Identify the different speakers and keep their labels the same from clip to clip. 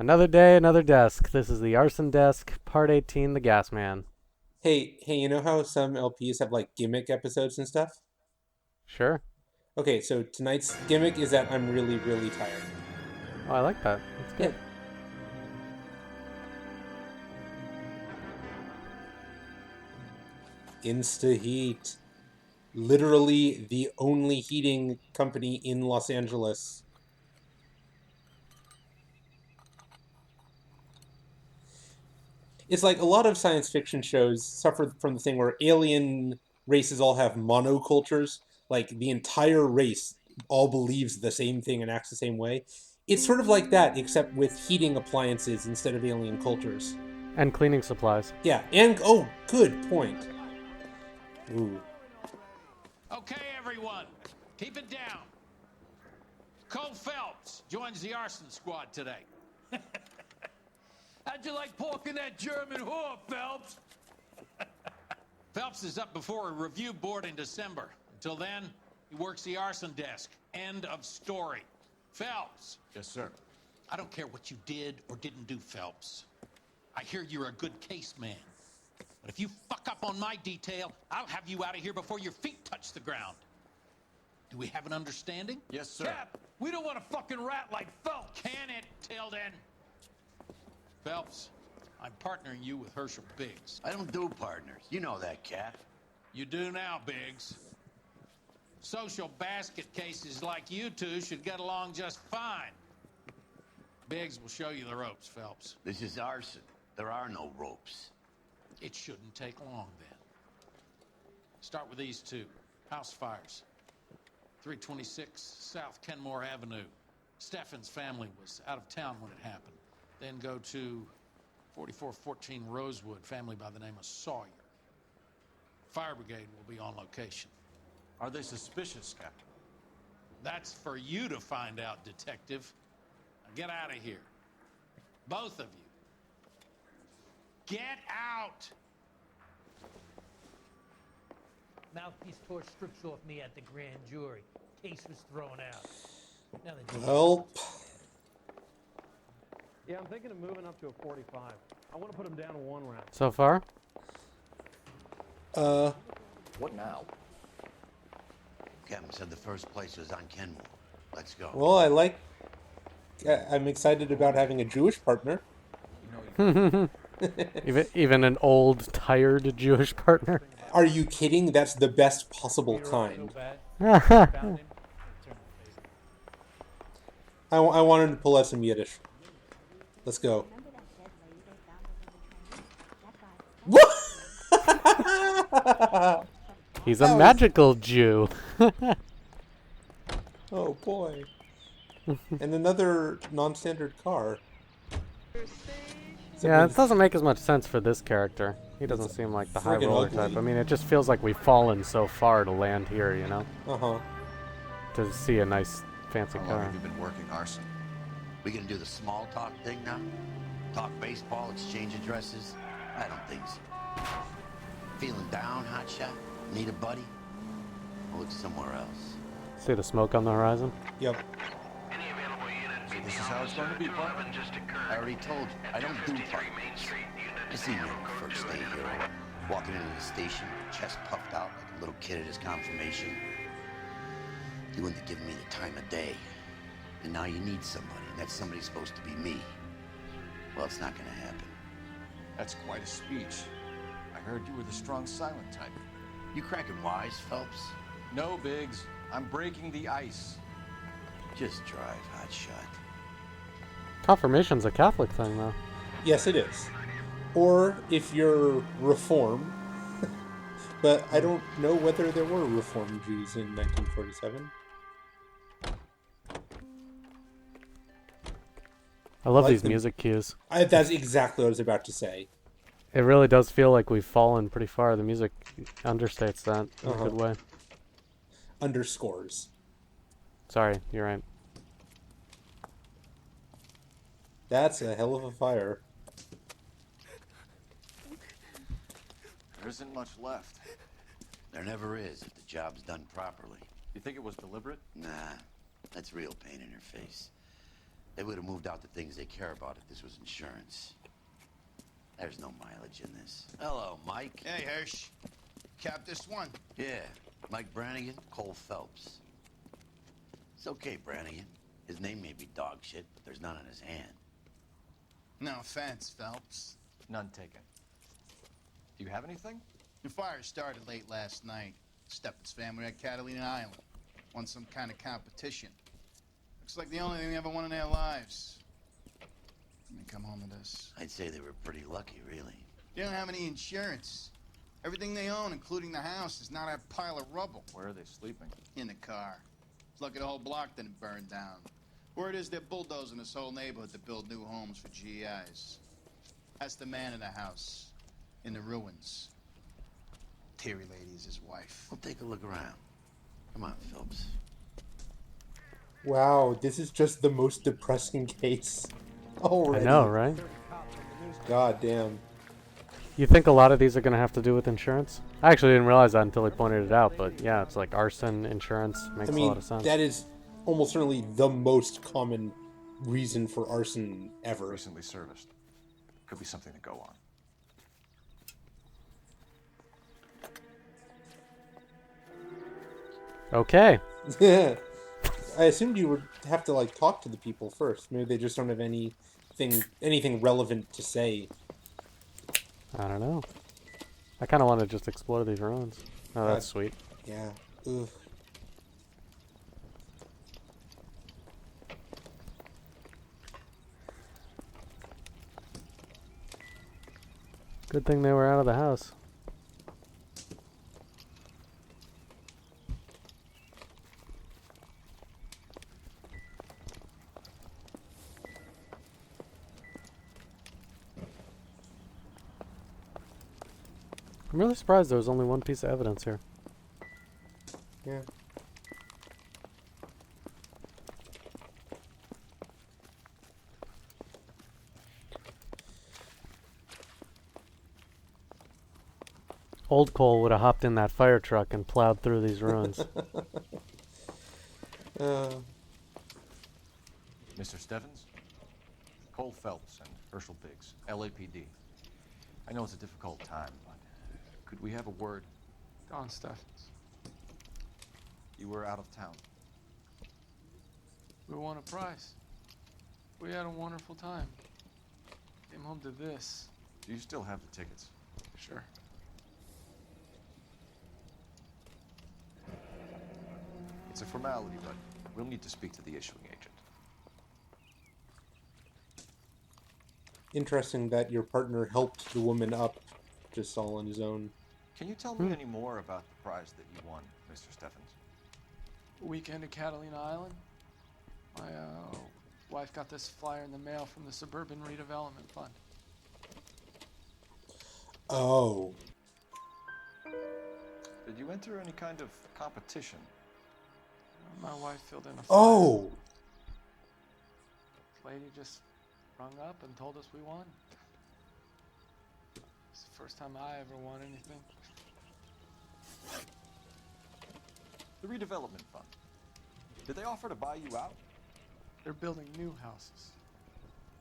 Speaker 1: Another day, another desk. This is the arson desk, part 18, the gas man.
Speaker 2: Hey, you know how some LPs have like gimmick episodes and stuff?
Speaker 1: Sure.
Speaker 2: Okay, so tonight's gimmick is that I'm really, really tired.
Speaker 1: Oh, I like that. That's
Speaker 2: Yeah.
Speaker 1: good.
Speaker 2: Insta Heat. Literally the only heating company in Los Angeles. It's like a lot of science fiction shows suffer from the thing where alien races all have monocultures. Like the entire race all believes the same thing and acts the same way. It's sort of like that, except with heating appliances instead of alien cultures.
Speaker 1: And cleaning supplies.
Speaker 2: Yeah, and oh, good point. Ooh.
Speaker 3: Okay, everyone, keep it down. Cole Phelps joins the arson squad today. How'd you like porking that German whore, Phelps? Phelps is up before a review board in December. Until then, he works the arson desk. End of story. Phelps.
Speaker 4: Yes, sir.
Speaker 3: I don't care what you did or didn't do, Phelps. I hear you're a good case man. But if you fuck up on my detail, I'll have you out of here before your feet touch the ground. Do we have an understanding?
Speaker 4: Yes, sir.
Speaker 3: Cap, we don't want a fucking rat like Phelps. Can it, Tilden? Phelps, I'm partnering you with Herschel Biggs.
Speaker 5: I don't do partners. You know that, Cap.
Speaker 3: You do now, Biggs. Social basket cases like you two should get along just fine. Biggs will show you the ropes, Phelps.
Speaker 5: This is arson. There are no ropes.
Speaker 3: It shouldn't take long, then. Start with these two. House fires. 326 South Kenmore Avenue. Steffen's family was out of town when it happened. Then go to 4414 Rosewood, family by the name of Sawyer. Fire brigade will be on location.
Speaker 4: Are they suspicious, Captain?
Speaker 3: That's for you to find out, Detective. Now get out of here. Both of you. Get out!
Speaker 6: Mouthpiece tore strips off me at the grand jury. Case was thrown out. Now the
Speaker 2: Well,
Speaker 7: Yeah, I'm thinking of moving up to a 45. I want to put him down one round.
Speaker 1: So far?
Speaker 4: What now?
Speaker 5: Captain said the first place was on Kenmore. Let's go.
Speaker 2: well, I'm excited about having a Jewish partner.
Speaker 1: Even an old, tired Jewish partner?
Speaker 2: Are you kidding? That's the best possible kind. I want him to pull out some Yiddish. Let's go.
Speaker 1: He's a magical Jew.
Speaker 2: Oh boy. And another non-standard car.
Speaker 1: Yeah, it doesn't make as much sense for this character. He doesn't seem like the high
Speaker 2: friggin'
Speaker 1: roller
Speaker 2: ugly.
Speaker 1: type. I mean, it just feels like we've fallen so far to land here, you know?
Speaker 2: Uh-huh.
Speaker 1: To see a nice, fancy
Speaker 4: How long
Speaker 1: car.
Speaker 4: have you been working arson?
Speaker 5: We gonna do the small talk thing now? Talk baseball, exchange addresses? I don't think so. Feeling down, hotshot? Need a buddy? I'll look somewhere else.
Speaker 1: See the smoke on the horizon?
Speaker 2: Yep.
Speaker 4: This is how it's going to be, partner.
Speaker 5: I already told you, I don't do partners. I seen you on the first day here, walking into the station, chest puffed out like a little kid at his confirmation. You wouldn't have given me the time of day. And now you need somebody, and that somebody's supposed to be me. Well, it's not gonna happen.
Speaker 4: That's quite a speech. I heard you were the strong silent type.
Speaker 5: You cracking wise, Phelps?
Speaker 4: No, Biggs. I'm breaking the ice.
Speaker 5: Just drive, hotshot.
Speaker 1: Confirmation's a Catholic thing, though.
Speaker 2: Yes, it is. Or if you're Reform. But I don't know whether there were Reform Jews in 1947.
Speaker 1: I love
Speaker 2: Like
Speaker 1: these
Speaker 2: the-
Speaker 1: music cues.
Speaker 2: That's exactly what I was about to say.
Speaker 1: It really does feel like we've fallen pretty far. The music understates that in a good way.
Speaker 2: Underscores.
Speaker 1: Sorry, you're right.
Speaker 2: That's a hell of a fire.
Speaker 4: There isn't much left.
Speaker 5: There never is if the job's done properly.
Speaker 4: You think it was deliberate?
Speaker 5: Nah, that's real pain in her face. They would have moved out the things they care about if this was insurance. There's no mileage in this. Hello, Mike.
Speaker 8: Hey, Hirsch. Cap this one.
Speaker 5: Yeah, Mike Brannigan, Cole Phelps. It's okay, Brannigan. His name may be dog shit, but there's none in his hand.
Speaker 8: No offense, Phelps.
Speaker 4: None taken. Do you have anything?
Speaker 8: The fire started late last night. Steffen's family at Catalina Island. Won some kind of competition. Looks like the only thing they ever won in their lives. And they come home to this.
Speaker 5: I'd say they were pretty lucky, really.
Speaker 8: They don't have any insurance. Everything they own, including the house, is not a pile of rubble.
Speaker 4: Where are they sleeping?
Speaker 8: In the car. It's lucky the whole block didn't burn down. Word is they're bulldozing this whole neighborhood to build new homes for GIs. That's the man in the house. In the ruins. Terry Lady is his wife.
Speaker 5: We'll take a look around. Come on, Phelps.
Speaker 2: Wow, this is just the most depressing case already.
Speaker 1: I know, right?
Speaker 2: God damn.
Speaker 1: You think a lot of these are going to have to do with insurance? I actually didn't realize that until he pointed it out, but yeah, it's like arson, insurance, makes
Speaker 2: I
Speaker 1: a
Speaker 2: mean,
Speaker 1: lot of sense.
Speaker 2: that is almost certainly the most common reason for arson ever.
Speaker 4: Recently serviced. Could be something to go on.
Speaker 1: Okay.
Speaker 2: I assumed you would have to like talk to the people first. Maybe they just don't have anything relevant to say.
Speaker 1: I don't know. I kind of want to just explore these ruins. Oh, that's sweet.
Speaker 2: Yeah. Ugh.
Speaker 1: Good thing they were out of the house. I'm really surprised there was only one piece of evidence here.
Speaker 2: Yeah.
Speaker 1: Old Cole would have hopped in that fire truck and plowed through these ruins.
Speaker 4: Mr. Steffens? Cole Phelps and Herschel Biggs, LAPD. I know it's a difficult time, but could we have a word?
Speaker 9: Don Steffens.
Speaker 4: You were out of town.
Speaker 9: We won a prize. We had a wonderful time. Came home to this.
Speaker 4: Do you still have the tickets?
Speaker 9: Sure.
Speaker 4: It's a formality, but we'll need to speak to the issuing agent.
Speaker 2: Interesting that your partner helped the woman up just all on his own.
Speaker 4: Can you tell me any more about the prize that you won, Mr. Steffens?
Speaker 9: Weekend at Catalina Island. My wife got this flyer in the mail from the Suburban Redevelopment Fund.
Speaker 2: Oh.
Speaker 4: Did you enter any kind of competition?
Speaker 9: My wife filled in a flyer.
Speaker 2: Oh!
Speaker 9: Lady just rung up and told us we won. It's the first time I ever won anything.
Speaker 4: The redevelopment fund. Did they offer to buy you out?
Speaker 9: They're building new houses.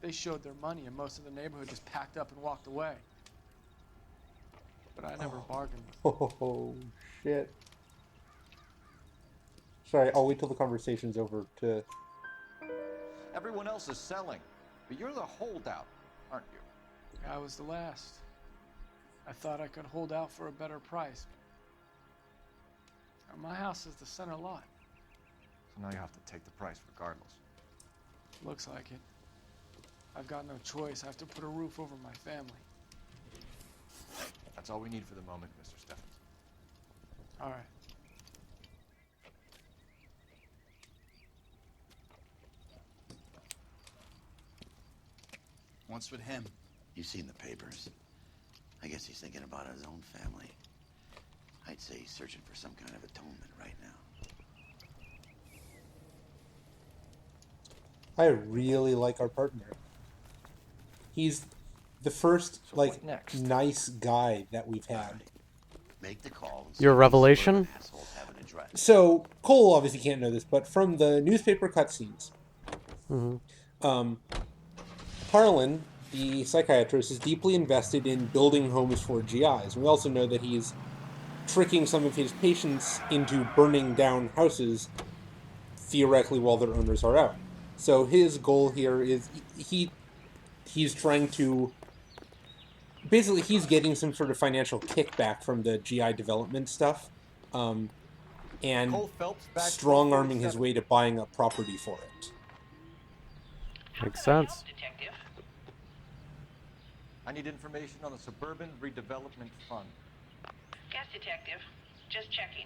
Speaker 9: They showed their money and most of the neighborhood just packed up and walked away. But I never bargained with them.
Speaker 2: Oh, shit. Sorry, I'll wait till the conversation's over to...
Speaker 4: Everyone else is selling, but you're the holdout, aren't you?
Speaker 9: I was the last. I thought I could hold out for a better price. My house is the center lot.
Speaker 4: So now you have to take the price regardless.
Speaker 9: Looks like it. I've got no choice. I have to put a roof over my family.
Speaker 4: That's all we need for the moment, Mr. Steffens.
Speaker 9: All right.
Speaker 8: What's with him?
Speaker 5: You've seen the papers. I guess he's thinking about his own family. I'd say he's searching for some kind of atonement right now.
Speaker 2: I really like our partner. He's the first,
Speaker 4: So
Speaker 2: like,
Speaker 4: what next?
Speaker 2: nice guy that we've had.
Speaker 5: Make the call. and
Speaker 1: Your
Speaker 5: see if these
Speaker 1: revelation?
Speaker 5: suburban assholes have an address.
Speaker 2: So, Cole obviously can't know this, but from the newspaper cutscenes, Harlan, the psychiatrist, is deeply invested in building homes for GIs. We also know that he's tricking some of his patients into burning down houses, theoretically, while their owners are out. So his goal here is he's trying to basically he's getting some sort of financial kickback from the GI development stuff, and
Speaker 4: Cole Phelps back
Speaker 2: strong arming his
Speaker 4: 47.
Speaker 2: way to buying up property for it.
Speaker 1: Makes sense.
Speaker 10: Detective?
Speaker 4: I need information on the Suburban Redevelopment Fund.
Speaker 10: Yes, detective. Just checking.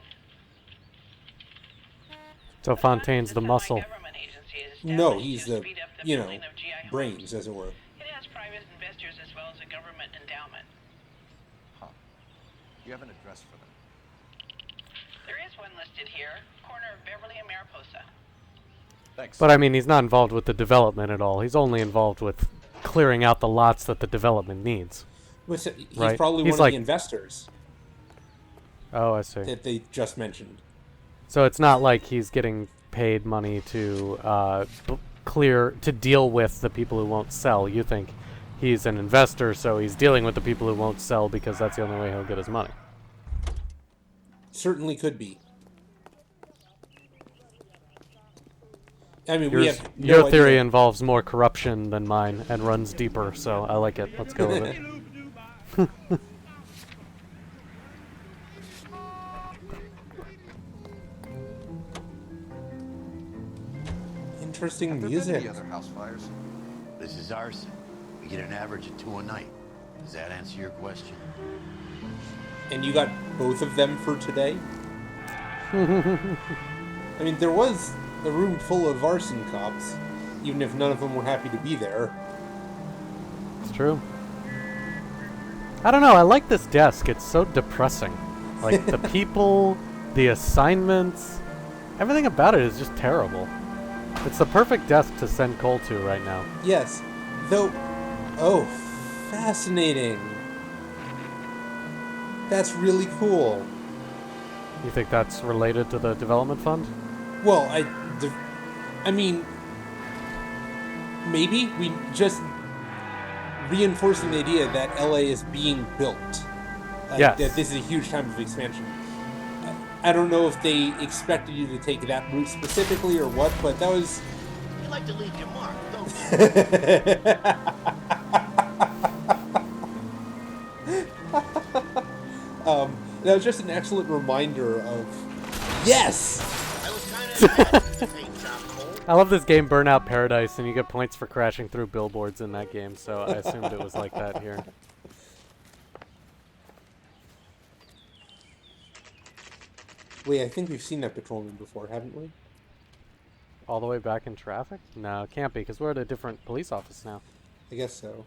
Speaker 1: So Fontaine's the muscle.
Speaker 10: Government agency is
Speaker 2: No,
Speaker 10: established
Speaker 2: he's
Speaker 10: to
Speaker 2: the,
Speaker 10: speed up the
Speaker 2: you know,
Speaker 10: building of GI homes.
Speaker 2: brains, as it were.
Speaker 10: It has private investors as well as a government endowment.
Speaker 4: Huh. You have an address for them?
Speaker 10: There is one listed here, corner of Beverly and Mariposa.
Speaker 4: Thanks.
Speaker 1: But I mean, he's not involved with the development at all. He's only involved with clearing out the lots that the development needs.
Speaker 2: He's
Speaker 1: Right.
Speaker 2: probably
Speaker 1: He's
Speaker 2: one
Speaker 1: like-
Speaker 2: of the investors
Speaker 1: Oh, I see.
Speaker 2: that they just mentioned.
Speaker 1: So it's not like he's getting paid money to deal with the people who won't sell. You think he's an investor, so he's dealing with the people who won't sell because that's the only way he'll get his money.
Speaker 2: Certainly could be. I mean, we have no
Speaker 1: Your theory
Speaker 2: idea.
Speaker 1: involves more corruption than mine and runs deeper, so I like it. Let's go with it.
Speaker 2: Interesting
Speaker 4: Have there
Speaker 2: music.
Speaker 4: been any other house fires?
Speaker 5: This is arson. We get an average of 2 a night. Does that answer your question?
Speaker 2: And you got both of them for today? I mean, there was a room full of arson cops, even if none of them were happy to be there.
Speaker 1: It's true. I don't know. I like this desk. It's so depressing. Like, the people, the assignments, everything about it is just terrible. It's the perfect desk to send Cole to right now.
Speaker 2: Yes. Though, oh, fascinating. That's really cool.
Speaker 1: You think that's related to the development fund?
Speaker 2: Well, I mean, maybe we just reinforcing the idea that LA is being built.
Speaker 1: Yes.
Speaker 2: That this is a huge time of expansion. I don't know if they expected you to take that route specifically or what, but that was.
Speaker 5: You like to leave your mark, don't you?
Speaker 2: That was just an excellent reminder of. Yes!
Speaker 5: I was kind of hey, John Cole.
Speaker 1: I love this game, Burnout Paradise, and you get points for crashing through billboards in that game, so I assumed it was like that here.
Speaker 2: Wait, I think we've seen that patrolman before, haven't we?
Speaker 1: All the way back in traffic? No, it can't be, because we're at a different police office now.
Speaker 2: I guess so.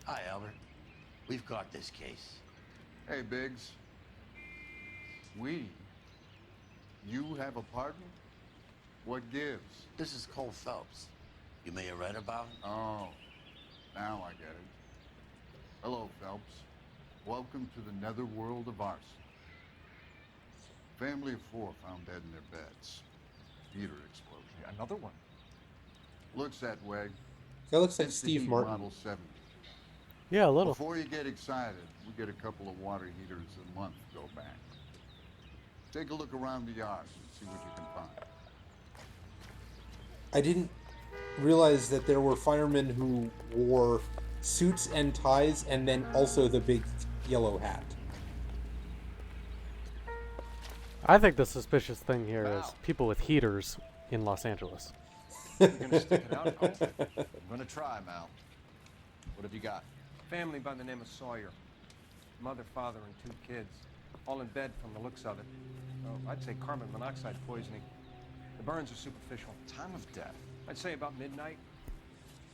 Speaker 5: Hi, Albert. We've got this case.
Speaker 11: Hey, Biggs. You have a partner? What gives?
Speaker 5: This is Cole Phelps. You may have read about him.
Speaker 11: Oh, now I get it. Hello, Phelps. Welcome to the netherworld of arson. Family of 4 found dead in their beds. Heater explosion.
Speaker 4: Another one.
Speaker 11: Looks that way.
Speaker 2: That looks like
Speaker 11: It's the
Speaker 2: Steve
Speaker 11: Heat
Speaker 2: Martin.
Speaker 11: Model 70.
Speaker 1: Yeah, a little.
Speaker 11: Before you get excited, we get a couple of water heaters a month go back. Take a look around the yard and see what you can find.
Speaker 2: I didn't realize that there were firemen who wore suits and ties and then also the big yellow hat.
Speaker 1: I think the suspicious thing here is people with heaters in Los Angeles.
Speaker 4: You're gonna stick it out, Cole? I'm gonna try, Mal. What have you got?
Speaker 7: Family by the name of Sawyer. Mother, father, and 2 kids. All in bed from the looks of it. Oh, I'd say carbon monoxide poisoning. The burns are superficial.
Speaker 4: Time of death.
Speaker 7: I'd say about midnight.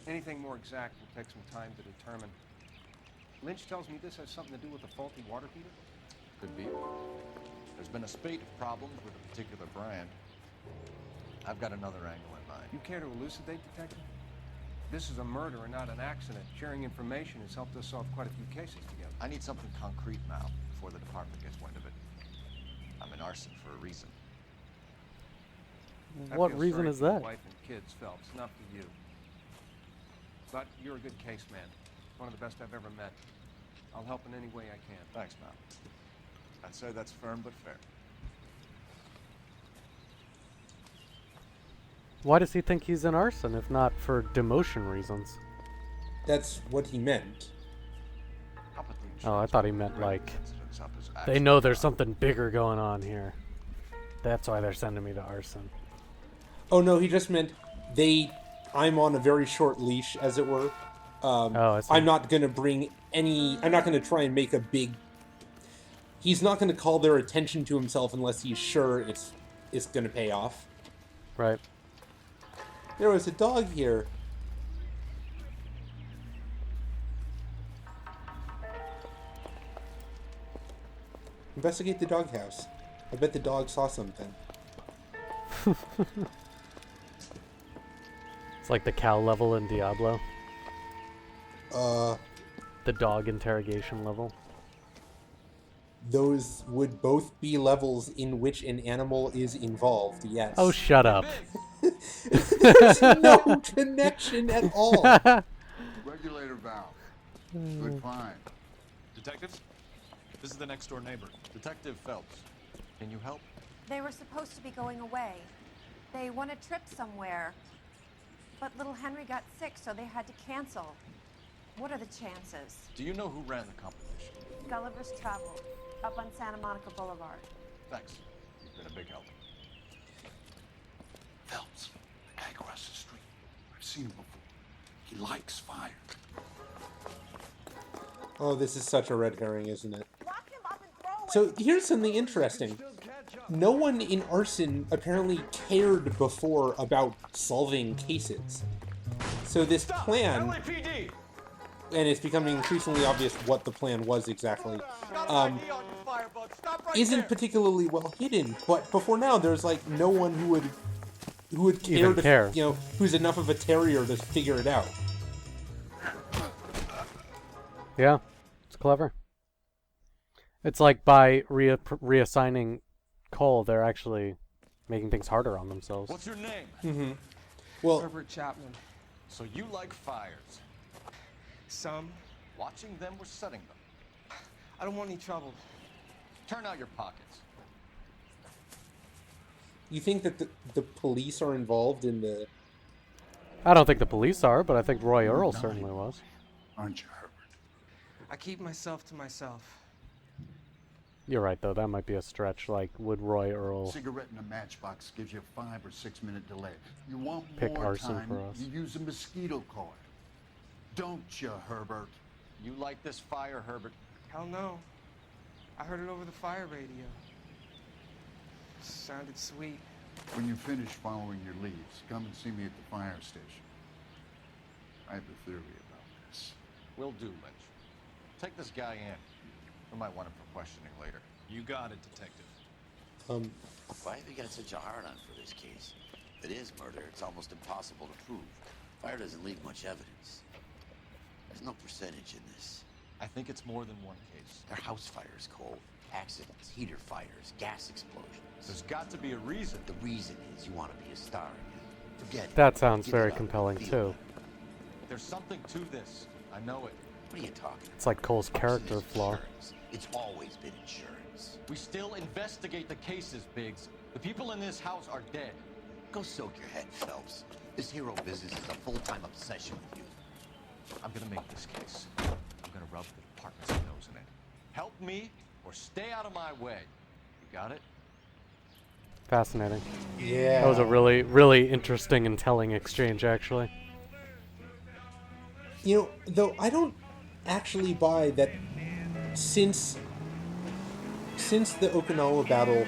Speaker 7: Anything more exact will take some time to determine. Lynch tells me this has something to do with a faulty water heater.
Speaker 4: Could be. There's been a spate of problems with a particular brand. I've got another angle in mind.
Speaker 7: You care to elucidate, Detective? This is a murder and not an accident. Sharing information has helped us solve quite a few cases together.
Speaker 4: I need something concrete, Mal, before the department gets wind of it. I'm in arson for a reason.
Speaker 7: I
Speaker 1: What
Speaker 7: feel
Speaker 1: reason
Speaker 7: sorry
Speaker 1: is
Speaker 7: for your
Speaker 1: that?
Speaker 7: wife and kids, Phelps, not for you. But you're a good case man. One of the best I've ever met. I'll help in any way I can.
Speaker 4: Thanks, Mal. I'd say that's firm but fair.
Speaker 1: Why does he think he's in arson if not for demotion reasons?
Speaker 2: That's what he meant.
Speaker 4: How about the
Speaker 1: Oh, I
Speaker 4: insurance
Speaker 1: thought he
Speaker 4: company
Speaker 1: meant
Speaker 4: writing
Speaker 1: like
Speaker 4: the incidents up as
Speaker 1: they
Speaker 4: accident
Speaker 1: know there's
Speaker 4: crime?
Speaker 1: something bigger going on here. That's why they're sending me to arson.
Speaker 2: Oh no, he just meant I'm on a very short leash, as it were.
Speaker 1: I see.
Speaker 2: I'm not going to bring any. I'm not going to try and make a big. He's not going to call their attention to himself unless he's sure it's going to pay off.
Speaker 1: Right.
Speaker 2: There was a dog here. Investigate the doghouse. I bet the dog saw something.
Speaker 1: It's like the cow level in Diablo.
Speaker 2: Uh,
Speaker 1: The dog interrogation level.
Speaker 2: those would both be levels in which an animal is involved, yes.
Speaker 1: Oh, shut up.
Speaker 2: There's no connection at all.
Speaker 11: Regulator valve. Good find.
Speaker 4: Detectives? This is the next door neighbor, Detective Phelps. Can you help?
Speaker 12: They were supposed to be going away. They won a trip somewhere. But little Henry got sick, so they had to cancel. What are the chances?
Speaker 4: Do you know who ran the competition?
Speaker 12: Gulliver's Travel, up on Santa Monica Boulevard.
Speaker 4: Thanks. You've been a big help.
Speaker 11: Phelps, the guy across the street. I've seen him before. He likes fire.
Speaker 2: Oh, this is such a red herring, isn't it? So here's something interesting. No one in arson apparently cared before about solving cases. So this plan,
Speaker 4: LAPD!
Speaker 2: and it's becoming increasingly obvious what the plan was exactly, isn't particularly well hidden. But before now, there's like no one who would care, you know, who's enough of a terrier to figure it out.
Speaker 1: Yeah, it's clever. It's like by reassigning Cole, they're actually making things harder on themselves.
Speaker 4: What's your name?
Speaker 2: Mm-hmm. Well,
Speaker 7: Herbert Chapman.
Speaker 4: So you like fires?
Speaker 7: Some.
Speaker 4: Watching them or setting them?
Speaker 7: I don't want any trouble.
Speaker 4: Turn out your pockets.
Speaker 2: You think that the police are involved in the...
Speaker 1: I don't think the police are, but I think Roy Earl certainly was.
Speaker 11: Aren't you, Herbert?
Speaker 7: I keep myself to myself.
Speaker 1: You're right, though. That might be a stretch. Like, would Roy Earl
Speaker 11: Cigarette in a matchbox gives you a 5 or 6 minute delay. You want
Speaker 1: pick
Speaker 11: more
Speaker 1: arson
Speaker 11: time,
Speaker 1: for us?
Speaker 11: you use a mosquito coil. Don't you, Herbert?
Speaker 4: You like this fire, Herbert?
Speaker 7: Hell no. I heard it over the fire radio. Sounded sweet.
Speaker 11: When you finish following your leads, come and see me at the fire station. I have a theory about this.
Speaker 4: Will do, Lynch. Take this guy in. We might want him for questioning later. You got it, Detective.
Speaker 5: Why have you got such a hard-on for this case? If it is murder, it's almost impossible to prove. Fire doesn't leave much evidence. There's no percentage in this.
Speaker 4: I think it's more than one case.
Speaker 5: They're house fires, Cole. Accidents, heater fires, gas explosions.
Speaker 4: There's got to be a reason.
Speaker 5: The reason is you want to be a star again. Forget it.
Speaker 1: That sounds
Speaker 5: Get
Speaker 1: very
Speaker 5: it out.
Speaker 1: compelling,
Speaker 5: Feel
Speaker 1: too.
Speaker 5: it.
Speaker 4: There's something to this. I know it.
Speaker 5: What are you talking about?
Speaker 1: It's like Cole's character
Speaker 5: Arson is
Speaker 1: flaw.
Speaker 5: insurance. It's always been insurance.
Speaker 4: We still investigate the cases, Biggs. The people in this house are dead.
Speaker 5: Go soak your head, Phelps. This hero business is a full-time obsession with you.
Speaker 4: I'm gonna make this case. I'm gonna rub the department's nose in it. Help me or stay out of my way. You got it?
Speaker 1: Fascinating.
Speaker 2: Yeah.
Speaker 1: That was a really, really interesting and telling exchange, actually.
Speaker 2: You know, though I don't actually buy that since the Okinawa battle,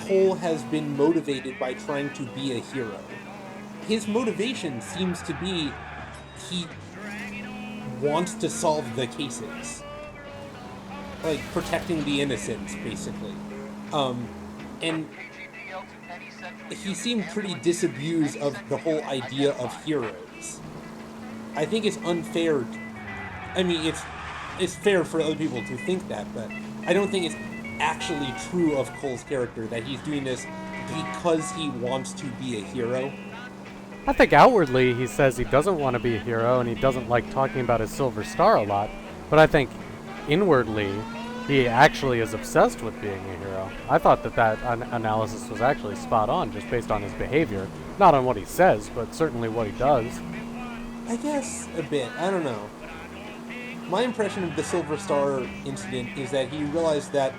Speaker 2: Cole has been motivated by trying to be a hero. His motivation seems to be he wants to solve the cases. Like, protecting the innocents, basically. And he seemed pretty disabused of the whole idea of heroes. I think it's unfair. I mean, it's fair for other people to think that, but I don't think it's actually true of Cole's character that he's doing this because he wants to be a hero.
Speaker 1: I think outwardly he says he doesn't want to be a hero and he doesn't like talking about his silver star a lot, but I think inwardly he actually is obsessed with being a hero. I thought that analysis was actually spot on just based on his behavior. Not on what he says, but certainly what he does.
Speaker 2: I guess a bit. I don't know. My impression of the Silver Star incident is that he realized that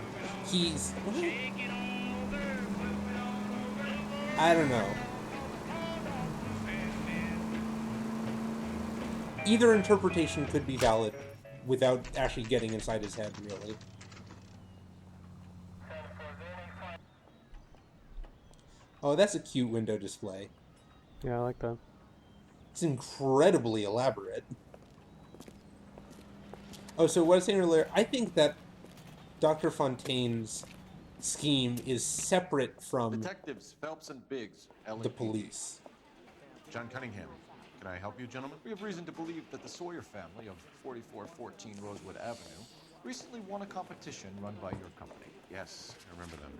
Speaker 2: he's... I don't know. Either interpretation could be valid without actually getting inside his head, really. Oh, that's a cute window display.
Speaker 1: Yeah, I like that.
Speaker 2: It's incredibly elaborate. Oh, so what I was saying earlier, I think that Dr. Fontaine's scheme is separate from
Speaker 4: Detectives Phelps and Biggs, LAPD.
Speaker 2: the police.
Speaker 4: John Cunningham, can I help you, gentlemen? We have reason to believe that the Sawyer family of 4414 Rosewood Avenue recently won a competition run by your company. Yes, I remember them.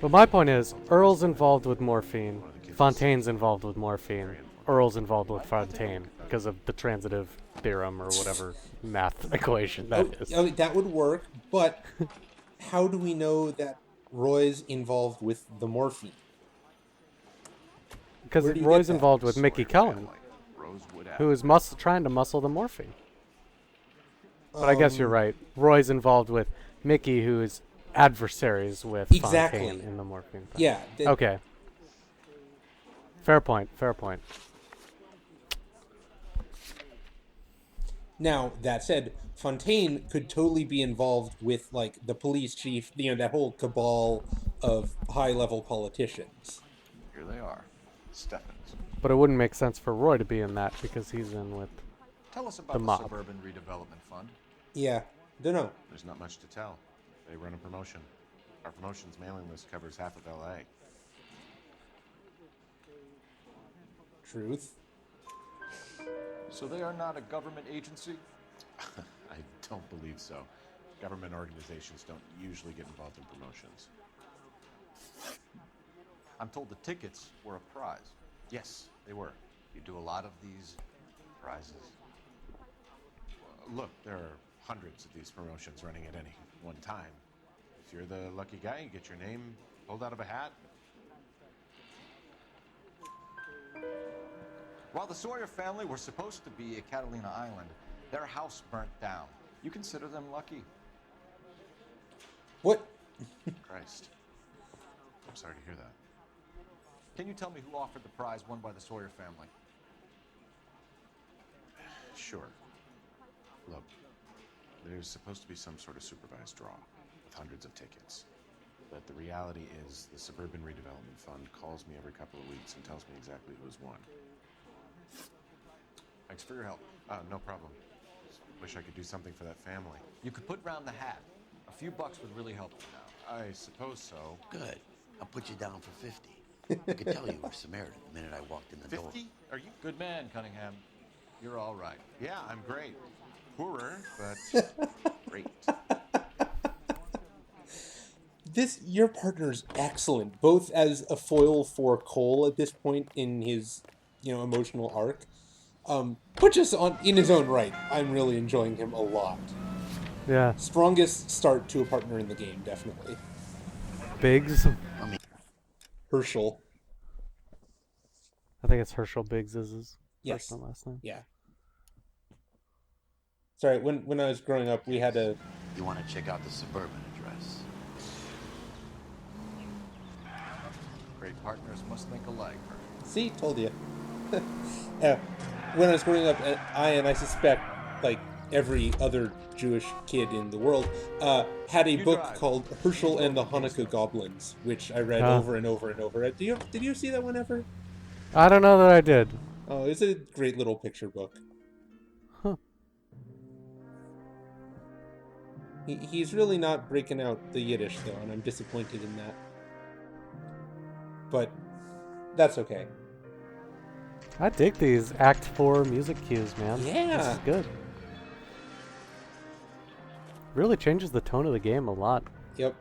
Speaker 1: But my point is, Earl's involved with morphine, Fontaine's involved with morphine, Earl's involved with Fontaine because of the transitive theorem or whatever math equation that is.
Speaker 2: Oh, that would work, but how do we know that Roy's involved with the morphine?
Speaker 1: Because Roy's involved with Mickey Cullen, who is trying to muscle the morphine. But I guess you're right. Roy's involved with Mickey, who is adversaries with Fontaine in the morphine thing.
Speaker 2: Yeah.
Speaker 1: Okay. Fair point. Fair point.
Speaker 2: Now, that said, Fontaine could totally be involved with, like, the police chief, you know, that whole cabal of high-level politicians.
Speaker 4: Here they are. Stephens.
Speaker 1: But it wouldn't make sense for Roy to be in that because he's in with
Speaker 4: Tell us about
Speaker 1: the mob.
Speaker 4: Suburban Redevelopment Fund.
Speaker 2: Yeah, don't know.
Speaker 4: There's not much to tell. They run a promotion. Our promotion's mailing list covers half of LA.
Speaker 2: Truth.
Speaker 4: So they are not a government agency? I don't believe so. Government organizations don't usually get involved in promotions. I'm told the tickets were a prize. Yes, they were. You do a lot of these prizes. Look, there are hundreds of these promotions running at any one time. If you're the lucky guy, you get your name pulled out of a hat. While the Sawyer family were supposed to be at Catalina Island, their house burnt down. You consider them lucky?
Speaker 2: What?
Speaker 4: Christ. I'm sorry to hear that. Can you tell me who offered the prize won by the Sawyer family? Sure. Look, there's supposed to be some sort of supervised draw with hundreds of tickets. But the reality is the Suburban Redevelopment Fund calls me every couple of weeks and tells me exactly who's won. Thanks for your help. No problem. Just wish I could do something for that family. You could put round the hat. A few bucks would really help you now. I suppose so.
Speaker 5: Good. I'll put you down for 50. I could tell you were Samaritan the minute I walked in the door.
Speaker 4: 50? Are you? Good man, Cunningham. You're all right. Yeah, I'm great. Poorer, but great.
Speaker 2: Your partner's excellent, both as a foil for Cole at this point in his, emotional arc, but just in his own right. I'm really enjoying him a lot.
Speaker 1: Yeah.
Speaker 2: Strongest start to a partner in the game, definitely.
Speaker 1: Biggs?
Speaker 2: Herschel.
Speaker 1: I think it's Herschel Biggs is his first and last name.
Speaker 2: Yeah. Sorry, when I was growing up, we had a...
Speaker 5: You want to check out the Suburban address?
Speaker 4: Great partners must think alike.
Speaker 2: See, told you. Yeah. When I was growing up, I suspect, like every other Jewish kid in the world, had a book called Herschel and the Hanukkah Goblins, which I read over and over and over. Did you see that one ever?
Speaker 1: I don't know that I did.
Speaker 2: Oh, it's a great little picture book.
Speaker 1: Huh.
Speaker 2: He's really not breaking out the Yiddish, though, and I'm disappointed in that. But that's okay.
Speaker 1: I dig these Act 4 music cues, man.
Speaker 2: Yeah.
Speaker 1: This is good. Really changes the tone of the game a lot.
Speaker 2: Yep.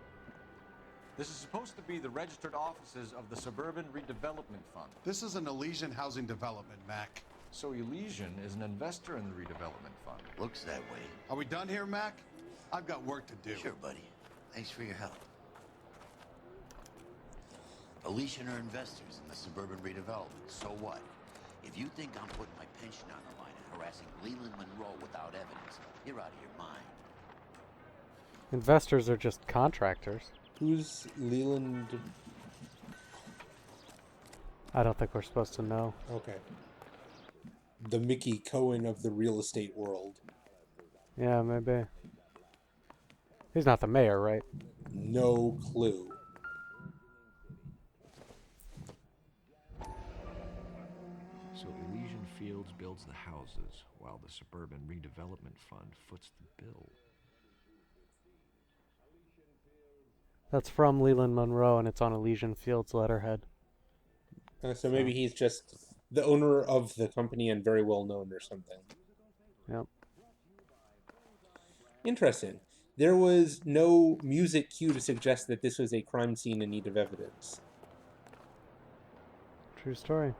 Speaker 13: This is supposed to be the registered offices of the Suburban Redevelopment Fund.
Speaker 14: This is an Elysian housing development, Mac.
Speaker 13: So Elysian is an investor in the redevelopment fund.
Speaker 5: Looks that way.
Speaker 14: Are we done here, Mac? I've got work to do.
Speaker 5: Sure, buddy. Thanks for your help. Elysian are investors in the Suburban Redevelopment. So what? If you think I'm putting my pension on the line and harassing Leland Monroe without evidence, you're out of your mind.
Speaker 1: Investors are just contractors.
Speaker 2: Who's Leland?
Speaker 1: I don't think we're supposed to know.
Speaker 2: Okay. The Mickey Cohen of the real estate world.
Speaker 1: Yeah, maybe. He's not the mayor, right?
Speaker 2: No clue.
Speaker 15: So Elysian Fields builds the houses, while the Suburban Redevelopment Fund foots the bill.
Speaker 1: That's from Leland Monroe, and it's on Elysian Fields letterhead.
Speaker 2: So maybe he's just the owner of the company and very well known or something.
Speaker 1: Yep.
Speaker 2: Interesting. There was no music cue to suggest that this was a crime scene in need of evidence.
Speaker 1: True story.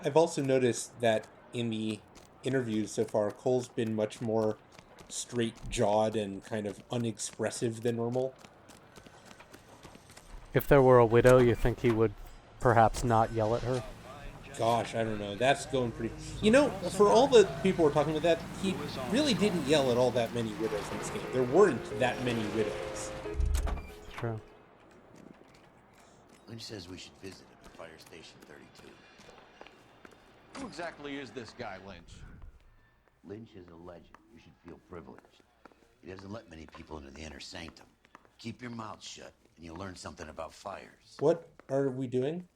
Speaker 2: I've also noticed that in the interviews so far, Cole's been much more straight-jawed and kind of unexpressive than normal.
Speaker 1: If there were a widow, you think he would perhaps not yell at her?
Speaker 2: Gosh, I don't know. That's going pretty... You know, for all the people who are talking about that, he really didn't yell at all that many widows in this game. There weren't that many widows.
Speaker 1: It's true.
Speaker 5: Lynch says we should visit him at Fire Station 32.
Speaker 13: Who exactly is this guy, Lynch?
Speaker 5: Lynch is a legend. You should feel privileged. He doesn't let many people into the inner sanctum. Keep your mouth shut, and you'll learn something about fires.
Speaker 2: What are we doing?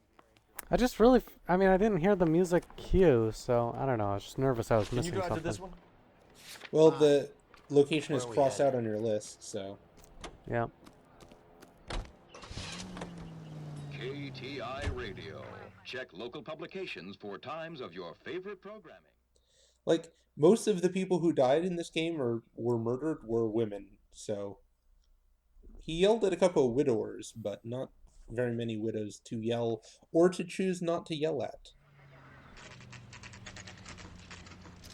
Speaker 1: I just really... I mean, I didn't hear the music cue, so I don't know. I was just nervous I was
Speaker 13: Can
Speaker 1: missing
Speaker 13: you drive
Speaker 1: something.
Speaker 13: to this one?
Speaker 2: Well, the location is crossed out on your list, so...
Speaker 1: Yeah.
Speaker 16: KTI Radio. Check local publications for times of your favorite programming.
Speaker 2: Like, most of the people who died in this game or were murdered were women, so... He yelled at a couple of widowers, but not very many widows to yell or to choose not to yell at.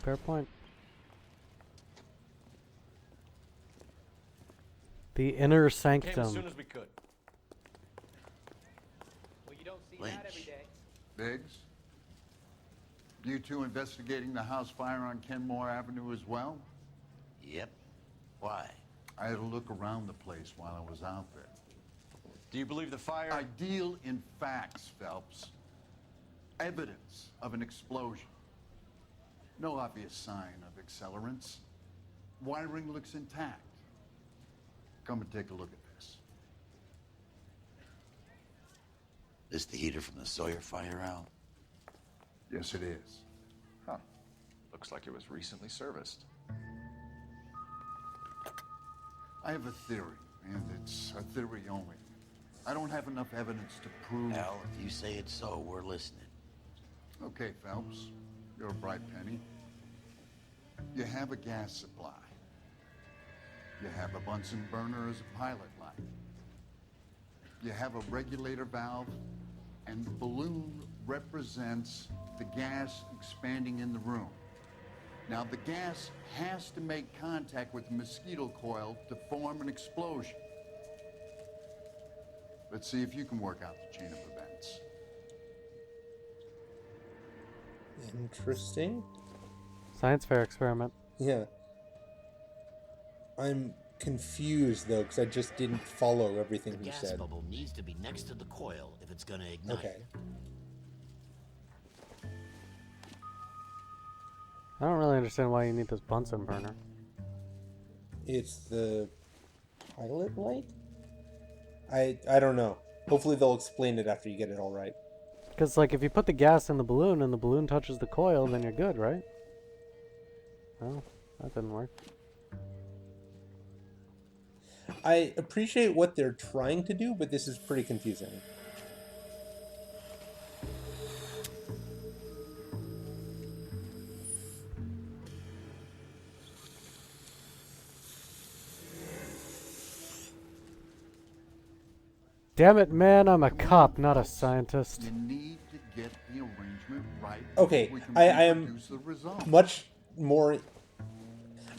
Speaker 1: Fair point. The inner sanctum.
Speaker 13: Came as soon as we could.
Speaker 6: Well, you don't see
Speaker 5: Lynch.
Speaker 6: that every day.
Speaker 11: Biggs? You two investigating the house fire on Kenmore Avenue as well?
Speaker 5: Yep. Why?
Speaker 11: I had a look around the place while I was out there.
Speaker 13: Do you believe the fire?
Speaker 11: I deal in facts, Phelps. Evidence of an explosion. No obvious sign of accelerants. Wiring looks intact. Come and take a look at this.
Speaker 5: This the heater from the Sawyer fire, Al?
Speaker 11: Yes, it is.
Speaker 13: Huh. Looks like it was recently serviced.
Speaker 11: I have a theory, and it's a theory only. I don't have enough evidence to prove...
Speaker 5: Al, if you say it's so, we're listening.
Speaker 11: Okay, Phelps. You're a bright penny. You have a gas supply. You have a Bunsen burner as a pilot light. You have a regulator valve, and the balloon represents the gas expanding in the room. Now, the gas has to make contact with the mosquito coil to form an explosion. Let's see if you can work out the chain of events.
Speaker 2: Interesting.
Speaker 1: Science fair experiment.
Speaker 2: Yeah. I'm confused, though, because I just didn't follow everything
Speaker 17: The
Speaker 2: he
Speaker 17: gas
Speaker 2: said.
Speaker 17: bubble needs to be next to the coil if it's gonna ignite.
Speaker 2: Okay.
Speaker 1: I don't really understand why you need this Bunsen burner.
Speaker 2: It's the pilot light? I don't know. Hopefully they'll explain it after you get it all right.
Speaker 1: Because, like, if you put the gas in the balloon and the balloon touches the coil, then you're good, right? Well, that didn't work.
Speaker 2: I appreciate what they're trying to do, but this is pretty confusing.
Speaker 1: Damn it, man, I'm a cop, not a scientist.
Speaker 11: You need to get the arrangement right.
Speaker 2: Okay,
Speaker 11: We can
Speaker 2: I am
Speaker 11: reproduce the result.
Speaker 2: much more.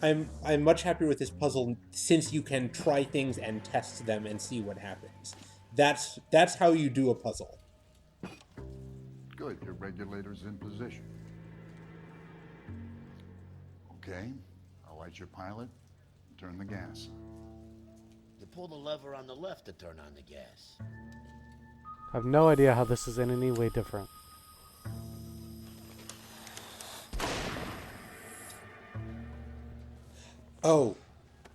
Speaker 2: I'm much happier with this puzzle since you can try things and test them and see what happens. That's how you do a puzzle.
Speaker 11: Good, your regulator's in position. Okay, I'll light your pilot and turn the gas on.
Speaker 17: You pull the lever on the left to turn on the gas.
Speaker 1: I have no idea how this is in any way different.
Speaker 2: Oh.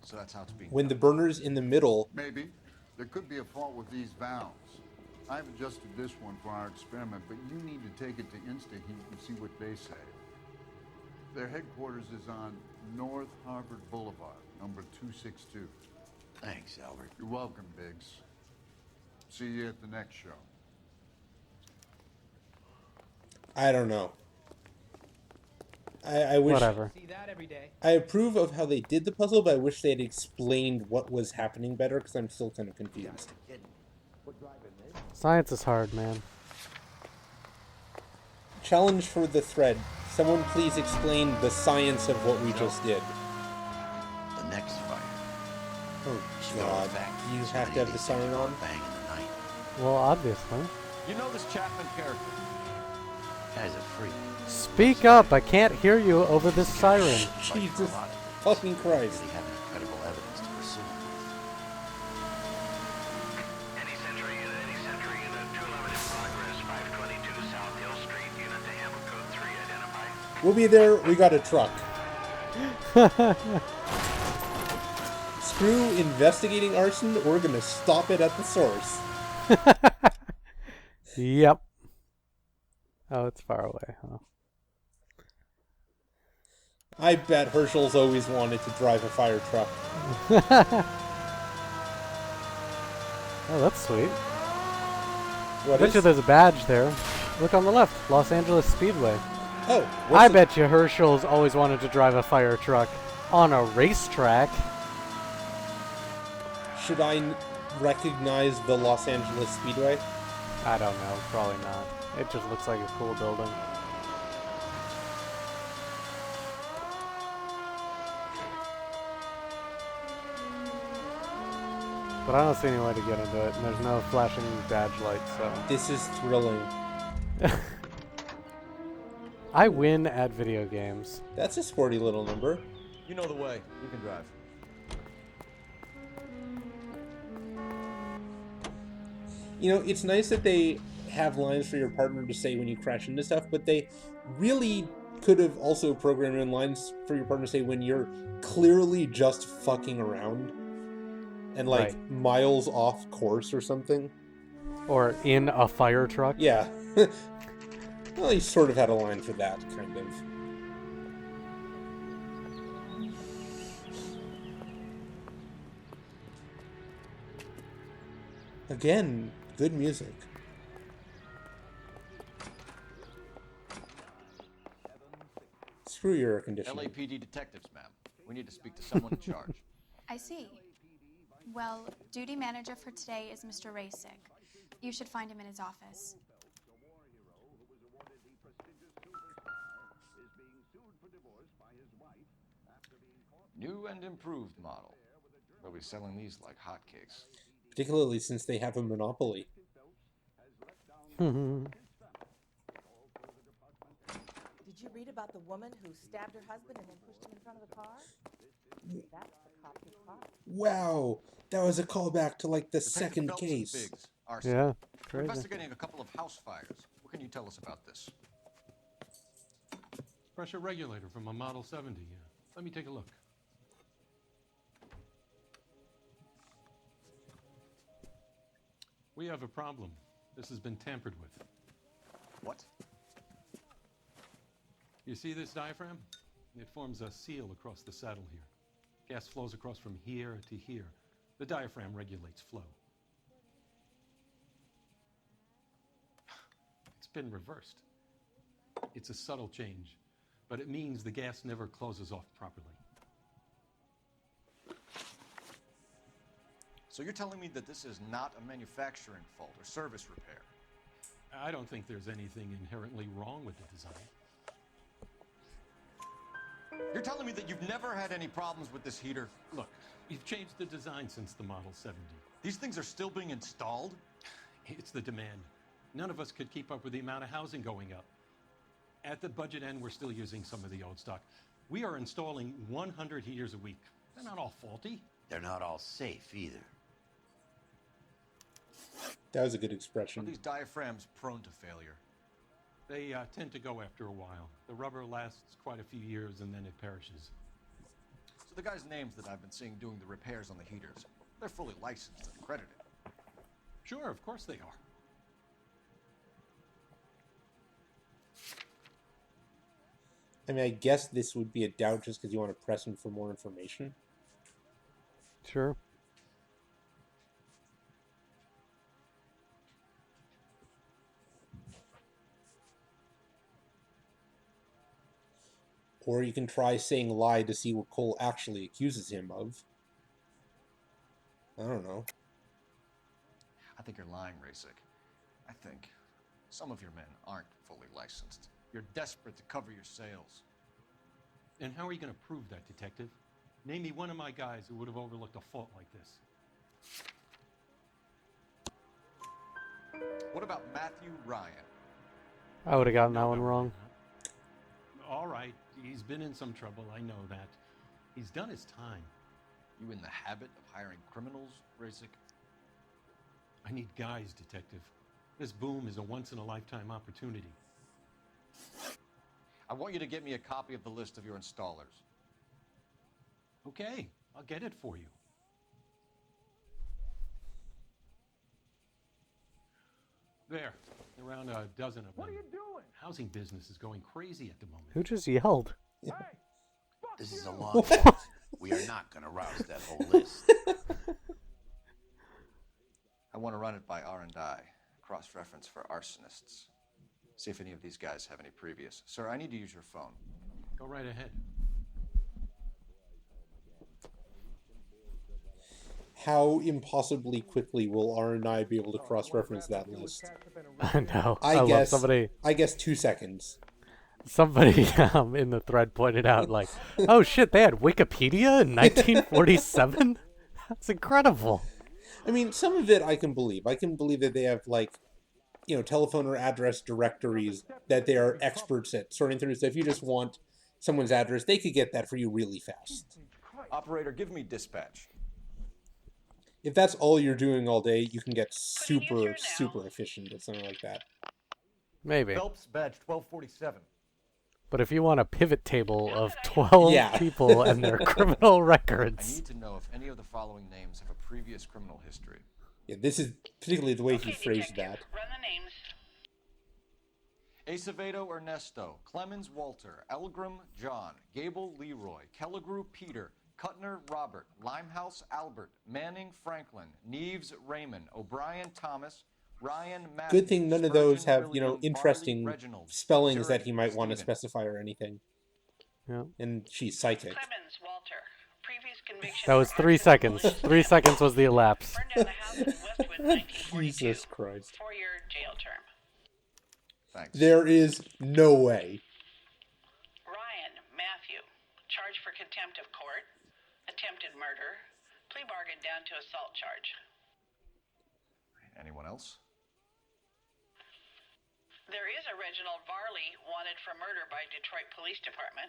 Speaker 13: So that's how it's being
Speaker 2: When the burner's in the middle.
Speaker 11: Maybe. There could be a fault with these valves. I've adjusted this one for our experiment, but you need to take it to InstaHeat and see what they say. Their headquarters is on North Harvard Boulevard, number 262.
Speaker 5: Thanks, Albert.
Speaker 11: You're welcome, Biggs. See you at the next show.
Speaker 2: I don't know. I wish.
Speaker 1: Whatever.
Speaker 6: See that every day.
Speaker 2: I approve of how they did the puzzle, but I wish they had explained what was happening better because I'm still kind of confused.
Speaker 1: Science is hard, man.
Speaker 2: Challenge for the thread. Someone please explain the science of what we just did.
Speaker 5: The next fire.
Speaker 2: Oh, God. You have to have the siren on?
Speaker 5: Bang in the night.
Speaker 1: Well, obviously.
Speaker 13: You know this Chapman character?
Speaker 5: Guy's a freak.
Speaker 1: Speak up! I can't hear you over this siren.
Speaker 2: Jesus fucking Christ.
Speaker 5: Really have incredible evidence to pursue.
Speaker 18: Any Century Unit 211 in progress, 522 South Hill Street, unit to Hammer Code 3, identify.
Speaker 2: We'll be there. We got a truck. Screw investigating arson. We're gonna stop it at the source.
Speaker 1: Yep. Oh, it's far away, huh?
Speaker 2: I bet Herschel's always wanted to drive a fire truck.
Speaker 1: Oh, that's sweet.
Speaker 2: What
Speaker 1: I bet
Speaker 2: is?
Speaker 1: you there's a badge there. Look on the left, Los Angeles Speedway.
Speaker 2: Oh,
Speaker 1: I bet you Herschel's always wanted to drive a fire truck on a racetrack.
Speaker 2: Should I recognize the Los Angeles Speedway?
Speaker 1: I don't know, probably not. It just looks like a cool building. But I don't see any way to get into it, and there's no flashing badge lights, so...
Speaker 2: This is thrilling.
Speaker 1: I win at video games.
Speaker 2: That's a sporty little number.
Speaker 13: You know the way. You can drive.
Speaker 2: You know, it's nice that they have lines for your partner to say when you crash into stuff, but they really could have also programmed in lines for your partner to say when you're clearly just fucking around and like
Speaker 1: Right.
Speaker 2: miles off course or something.
Speaker 1: Or in a fire truck.
Speaker 2: Yeah. Well, he sort of had a line for that, kind of. Again, good music. Screw your air conditioning.
Speaker 13: LAPD detectives, ma'am. We need to speak to someone in charge.
Speaker 19: I see. Well, duty manager for today is Mr. Rasick. You should find him in his office.
Speaker 13: New and improved model. They'll be selling these like hotcakes.
Speaker 2: Particularly since they have a monopoly.
Speaker 20: Did you read about the woman who stabbed her husband and then pushed him in front of the car? That's the cop who caught.
Speaker 2: Wow, that was a callback to like the second
Speaker 13: Phelps and
Speaker 2: case.
Speaker 13: Biggs, arson.
Speaker 1: Yeah,
Speaker 13: We're
Speaker 1: crazy.
Speaker 13: investigating a couple of house fires. What can you tell us about this?
Speaker 21: Pressure regulator from a Model 70. Let me take a look. We have a problem. This has been tampered with.
Speaker 13: What?
Speaker 21: You see this diaphragm? It forms a seal across the saddle here. Gas flows across from here to here. The diaphragm regulates flow. It's been reversed. It's a subtle change, but it means the gas never closes off properly.
Speaker 13: So you're telling me that this is not a manufacturing fault or service repair?
Speaker 21: I don't think there's anything inherently wrong with the design.
Speaker 13: You're telling me that you've never had any problems with this heater?
Speaker 21: Look, we've changed the design since the Model 70.
Speaker 13: These things are still being installed?
Speaker 21: It's the demand. None of us could keep up with the amount of housing going up. At the budget end, we're still using some of the old stock. We are installing 100 heaters a week. They're not all faulty.
Speaker 17: They're not all safe either.
Speaker 2: That was a good
Speaker 13: Are
Speaker 2: expression.
Speaker 13: these diaphragms prone to failure?
Speaker 21: They tend to go after a while. The rubber lasts quite a few years and then it perishes.
Speaker 13: So the guys' names that I've been seeing doing the repairs on the heaters, they're fully licensed and accredited.
Speaker 21: Sure, of course they are.
Speaker 2: I mean, I guess this would be a doubt just because you want to press him for more information.
Speaker 1: Sure.
Speaker 2: Or you can try saying lie to see what Cole actually accuses him of. I don't know.
Speaker 13: I think you're lying, Rasik. I think some of your men aren't fully licensed. You're desperate to cover your sales.
Speaker 21: And how are you going to prove that, Detective? Name me one of my guys who would have overlooked a fault like this.
Speaker 13: What about Matthew Ryan?
Speaker 1: I would have gotten that one wrong.
Speaker 21: All right, he's been in some trouble, I know that. He's done his time.
Speaker 13: You in the habit of hiring criminals, Rasik?
Speaker 21: I need guys, Detective. This boom is a once-in-a-lifetime opportunity.
Speaker 13: I want you to get me a copy of the list of your installers.
Speaker 21: Okay, I'll get it for you. There, around a dozen of them. What are you doing? Housing business is going crazy at the moment.
Speaker 1: Who just yelled?
Speaker 17: This is a long list. We are not going to rouse that whole list.
Speaker 13: I want to run it by R&I, cross-reference for arsonists. See if any of these guys have any previous. Sir, I need to use your phone.
Speaker 21: Go right ahead.
Speaker 2: How impossibly quickly will R&I be able to cross-reference that list?
Speaker 1: I know.
Speaker 2: I
Speaker 1: love somebody.
Speaker 2: I guess 2 seconds.
Speaker 1: Somebody in the thread pointed out, like, oh shit, they had Wikipedia in 1947? That's incredible.
Speaker 2: I mean, some of it I can believe. I can believe that they have, like, you know, telephone or address directories that they are experts at sorting through. So if you just want someone's address, they could get that for you really fast.
Speaker 13: Operator, give me dispatch.
Speaker 2: If that's all you're doing all day, you can get super efficient at something like that.
Speaker 1: Maybe.
Speaker 13: Phelps, badge 1247.
Speaker 1: But if you want a pivot table of 12 people and their criminal
Speaker 13: I
Speaker 1: records.
Speaker 13: need to know if any of the following names have a previous criminal history.
Speaker 2: Yeah, this is particularly the way he phrased that.
Speaker 10: Run the names.
Speaker 13: Acevedo Ernesto, Clemens Walter, Elgram John, Gable Leroy, Kelligrew Peter, Kuttner Robert, Limehouse Albert, Manning Franklin, Neves Raymond, O'Brien Thomas, Ryan Matthews.
Speaker 2: Good thing none of those have, you know,
Speaker 13: William,
Speaker 2: interesting
Speaker 13: Barley, Reginald,
Speaker 2: spellings that
Speaker 13: Zurich,
Speaker 2: he might want to
Speaker 13: Stephen.
Speaker 2: specify or anything.
Speaker 1: Yeah.
Speaker 2: And she's psychic.
Speaker 10: Clemens Walter. Previous conviction.
Speaker 1: That was 3 seconds. 3 seconds was the elapse.
Speaker 10: Burned down the house in Westwood, 1942.
Speaker 2: Jesus Christ.
Speaker 10: 4-year jail term.
Speaker 13: Thanks.
Speaker 2: There is no way.
Speaker 10: Ryan Matthew. Charged for contempt of court. Attempted murder. Plea bargain down to assault charge.
Speaker 13: Anyone else?
Speaker 10: There is a Reginald Varley wanted for murder by Detroit Police Department.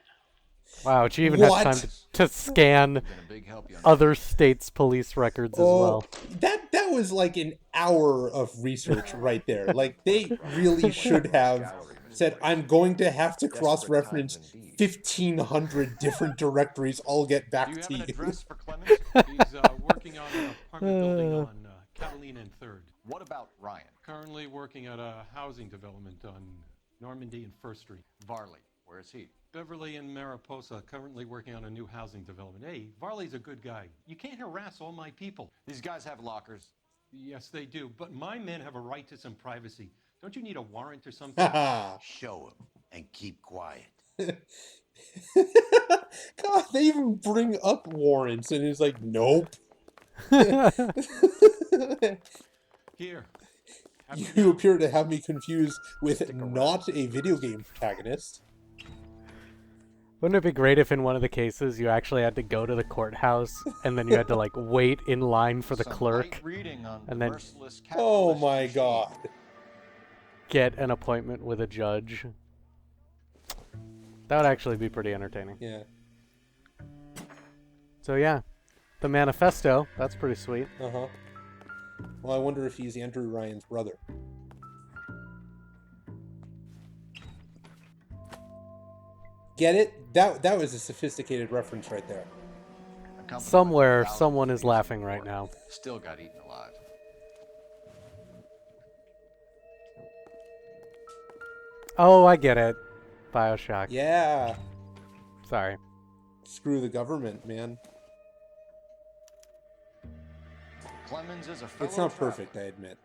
Speaker 1: Wow, she even had
Speaker 2: What?
Speaker 1: time to scan
Speaker 13: Been a big help, young
Speaker 1: other states' police records as well.
Speaker 2: That was like an hour of research right there. Like, they really should have said, I'm going to have to cross-reference 1,500 different directories. I'll get back
Speaker 21: Do you have
Speaker 2: to
Speaker 21: an
Speaker 2: you.
Speaker 21: address for Clemens? He's working on an apartment building on Catalina and 3rd.
Speaker 13: What about Ryan?
Speaker 21: Currently working at a housing development on Normandy and 1st Street.
Speaker 13: Varley, where is he?
Speaker 21: Beverly and Mariposa, currently working on a new housing development. Hey, Varley's a good guy. You can't harass all my people.
Speaker 13: These guys have lockers.
Speaker 21: Yes, they do. But my men have a right to some privacy. Don't you need a warrant or something?
Speaker 17: Show him and keep quiet.
Speaker 2: God, they even bring up warrants, and he's like, nope.
Speaker 21: Here.
Speaker 2: You appear to have me confused with not a video game protagonist.
Speaker 1: Wouldn't it be great if in one of the cases you actually had to go to the courthouse and then you had to like wait in line for the clerk and then
Speaker 2: Oh my god.
Speaker 1: get an appointment with a judge? That would actually be pretty entertaining.
Speaker 2: Yeah.
Speaker 1: So yeah, the manifesto, that's pretty sweet.
Speaker 2: Uh-huh. Well, I wonder if he's Andrew Ryan's brother. Get it? That was a sophisticated reference right there.
Speaker 1: Somewhere, someone is laughing right now.
Speaker 13: Still got eaten alive.
Speaker 1: Oh, I get it. BioShock.
Speaker 2: Yeah.
Speaker 1: Sorry.
Speaker 2: Screw the government, man.
Speaker 13: Clemens is a fellow
Speaker 2: It's not
Speaker 13: traveler.
Speaker 2: perfect, I admit.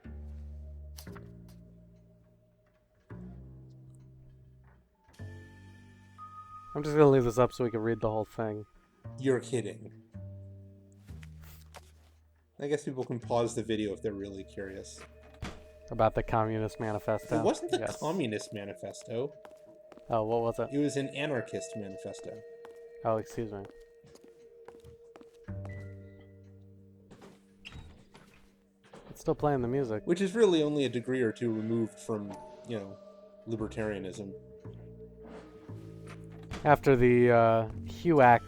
Speaker 1: I'm just gonna leave this up so we can read the whole thing.
Speaker 2: You're kidding. I guess people can pause the video if they're really curious.
Speaker 1: About the Communist Manifesto.
Speaker 2: It wasn't the
Speaker 1: Yes.
Speaker 2: Communist Manifesto.
Speaker 1: Oh, what was it?
Speaker 2: It was an anarchist manifesto.
Speaker 1: Oh, excuse me. It's still playing the music.
Speaker 2: Which is really only a degree or two removed from, libertarianism.
Speaker 1: After the HUAC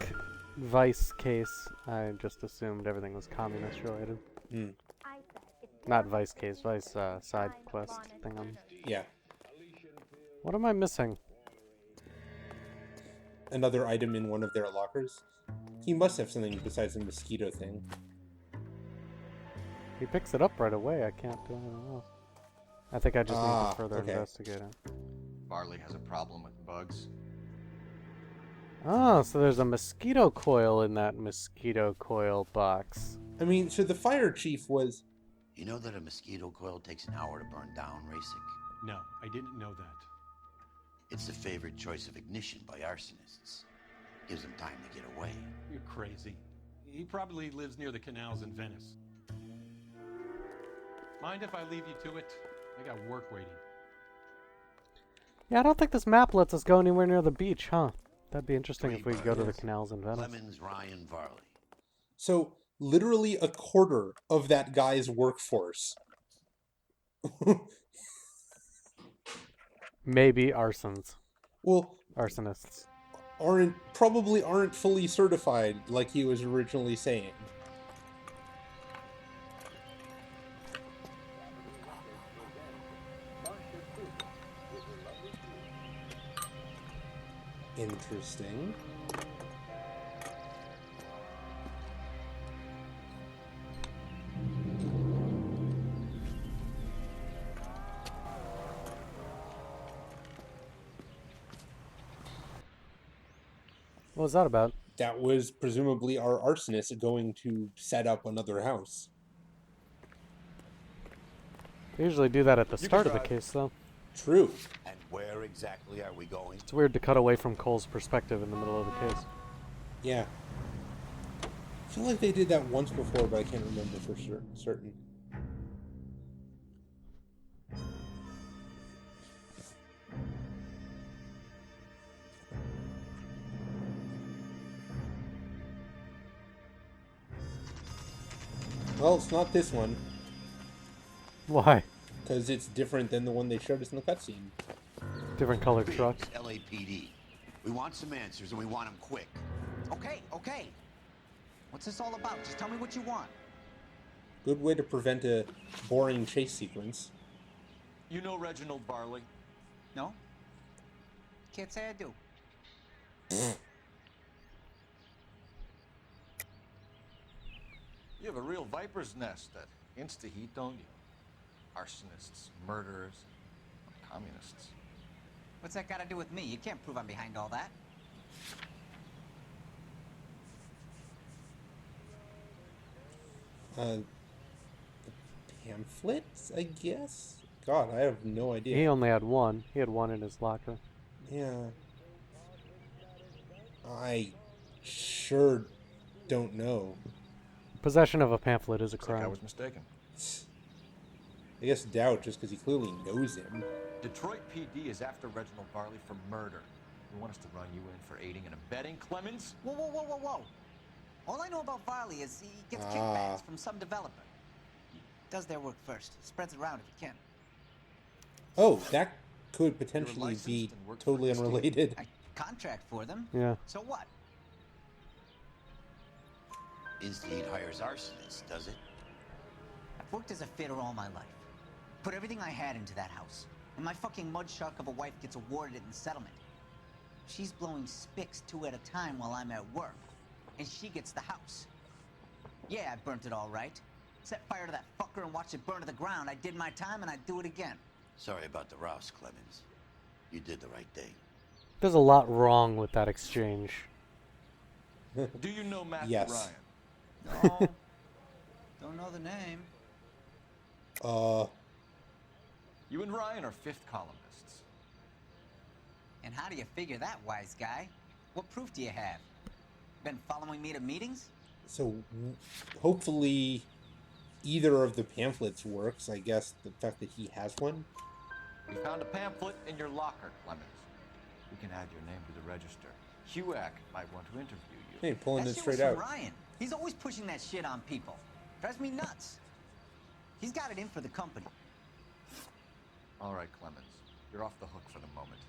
Speaker 1: Vice case, I just assumed everything was communist related. Not Vice case, Vice side quest thing.
Speaker 2: Yeah.
Speaker 1: What am I missing?
Speaker 2: Another item in one of their lockers. He must have something besides the mosquito thing.
Speaker 1: He picks it up right away. I can't do anything else. I think I just need to further
Speaker 2: okay.
Speaker 1: investigate it.
Speaker 13: Barley has a problem with bugs.
Speaker 1: Oh, so there's a mosquito coil in that mosquito coil box.
Speaker 2: I mean, so the fire chief was...
Speaker 5: You know that a mosquito coil takes an hour to burn down, Racing?
Speaker 21: No, I didn't know that.
Speaker 5: It's the favorite choice of ignition by arsonists. Gives them time to get away.
Speaker 21: You're crazy. He probably lives near the canals in Venice. Mind if I leave you to it? I got work waiting.
Speaker 1: Yeah, I don't think this map lets us go anywhere near the beach, huh? That'd be interesting if we could go to the canals in Venice.
Speaker 5: Clemens, Ryan, Varley.
Speaker 2: So, literally a quarter of that guy's workforce.
Speaker 1: Maybe arsons.
Speaker 2: Well,
Speaker 1: arsonists
Speaker 2: probably aren't fully certified like he was originally saying. Interesting.
Speaker 1: What was that about?
Speaker 2: That was presumably our arsonist going to set up another house.
Speaker 1: They usually do that at the start of the case, though.
Speaker 2: True.
Speaker 5: And where exactly are we going?
Speaker 1: It's weird to cut away from Cole's perspective in the middle of the case.
Speaker 2: Yeah. I feel like they did that once before, but I can't remember for certain. Well, it's not this one.
Speaker 1: Why?
Speaker 2: Because it's different than the one they showed us in the cutscene.
Speaker 1: Different colored truck.
Speaker 5: LAPD. We want some answers, and we want them quick.
Speaker 3: Okay. What's this all about? Just tell me what you want.
Speaker 2: Good way to prevent a boring chase sequence.
Speaker 13: You know Reginald Barley?
Speaker 3: No? Can't say I do.
Speaker 13: You have a real viper's nest that insta-heat, don't you? Arsonists, murderers, communists.
Speaker 3: What's that got to do with me? You can't prove I'm behind all that.
Speaker 2: The pamphlets, I guess? God, I have no idea.
Speaker 1: He only had one. He had one in his locker.
Speaker 2: Yeah. I sure don't know.
Speaker 1: Possession of a pamphlet is a
Speaker 13: Looks like I
Speaker 1: crime.
Speaker 13: was mistaken.
Speaker 2: I guess doubt just because he clearly knows him.
Speaker 13: Detroit PD is after Reginald Varley for murder. You want us to run you in for aiding and abetting Clemens?
Speaker 3: Whoa, whoa, whoa, whoa, whoa. All I know about Varley is he gets
Speaker 2: Ah.
Speaker 3: kickbacks from some developer. Does their work first. Spreads it around if he can.
Speaker 2: Oh, that could potentially be totally unrelated.
Speaker 3: I contract for them.
Speaker 1: Yeah.
Speaker 3: So what?
Speaker 5: Instead hires arsonists, does it?
Speaker 3: I've worked as a fitter all my life. Put everything I had into that house. And my fucking mud shark of a wife gets awarded it in settlement. She's blowing spics 2 at a time while I'm at work. And she gets the house. Yeah, I burnt it all right. Set fire to that fucker and watched it burn to the ground. I did my time and I'd do it again.
Speaker 5: Sorry about the rouse, Clemens. You did the right thing.
Speaker 1: There's a lot wrong with that exchange.
Speaker 13: Do you know Matthew
Speaker 2: Yes.
Speaker 13: Ryan?
Speaker 3: No. Don't know the name.
Speaker 13: You and Ryan are fifth columnists.
Speaker 3: And how do you figure that, wise guy? What proof do you have? Been following me to meetings?
Speaker 2: So hopefully either of the pamphlets works. I guess the fact that he has one.
Speaker 13: We found a pamphlet in your locker, Clemens. We can add your name to the register. HUAC might want to interview you.
Speaker 2: Hey, pulling
Speaker 3: That
Speaker 2: it
Speaker 3: shit
Speaker 2: straight
Speaker 3: was
Speaker 2: out.
Speaker 3: from Ryan. He's always pushing that shit on people. Drives me nuts. He's got it in for the company.
Speaker 13: All right, Clemens. You're off the hook for the moment.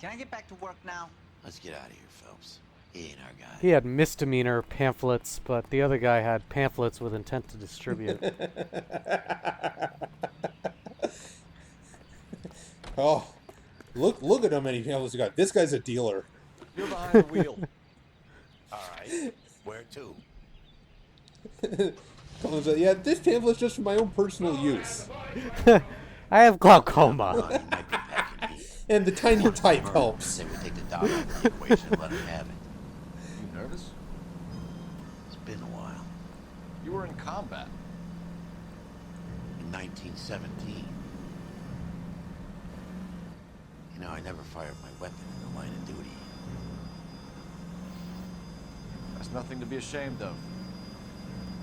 Speaker 3: Can I get back to work now?
Speaker 5: Let's get out of here, Phelps. He ain't our guy.
Speaker 1: He had misdemeanor pamphlets, but the other guy had pamphlets with intent to distribute.
Speaker 2: Oh, look at how many pamphlets he got. This guy's a dealer.
Speaker 13: You're behind the wheel.
Speaker 5: All right. Where to?
Speaker 2: Colin's like, yeah, this pamphlet's just for my own personal use.
Speaker 1: I have glaucoma.
Speaker 2: And the tiny type helps.
Speaker 5: Say we take the dog out of the equation and let him have it.
Speaker 13: You nervous?
Speaker 5: It's been a while.
Speaker 13: You were in combat.
Speaker 5: In 1917. You know, I never fired my weapon in the line of duty.
Speaker 13: That's nothing to be ashamed of.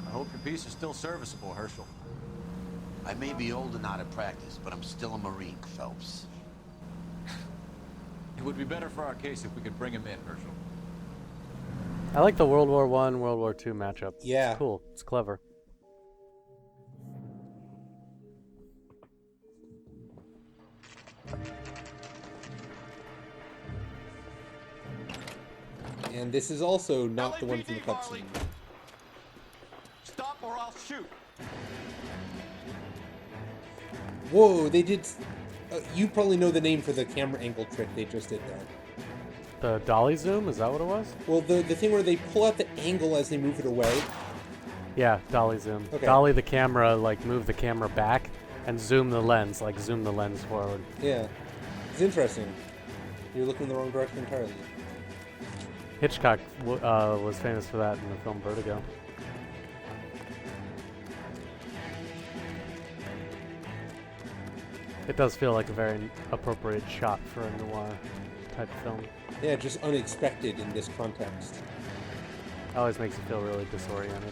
Speaker 13: I hope your piece is still serviceable, Herschel.
Speaker 5: I may be old and out of practice, but I'm still a Marine, Phelps.
Speaker 13: It would be better for our case if we could bring him in, Herschel.
Speaker 1: I like the World War I, World War II matchup.
Speaker 2: Yeah.
Speaker 1: It's cool. It's clever.
Speaker 2: And this is also not the one from the cutscene.
Speaker 13: Stop or I'll shoot.
Speaker 2: Whoa, they did... you probably know the name for the camera angle trick they just did there.
Speaker 1: The dolly zoom? Is that what it was?
Speaker 2: Well, the thing where they pull out the angle as they move it away.
Speaker 1: Yeah, dolly zoom.
Speaker 2: Okay.
Speaker 1: Dolly the camera, like move the camera back, and zoom the lens, like zoom the lens forward.
Speaker 2: Yeah. It's interesting. You're looking in the wrong direction entirely.
Speaker 1: Hitchcock was famous for that in the film Vertigo. It does feel like a very appropriate shot for a noir type film.
Speaker 2: Yeah, just unexpected in this context.
Speaker 1: Always makes you feel really disoriented.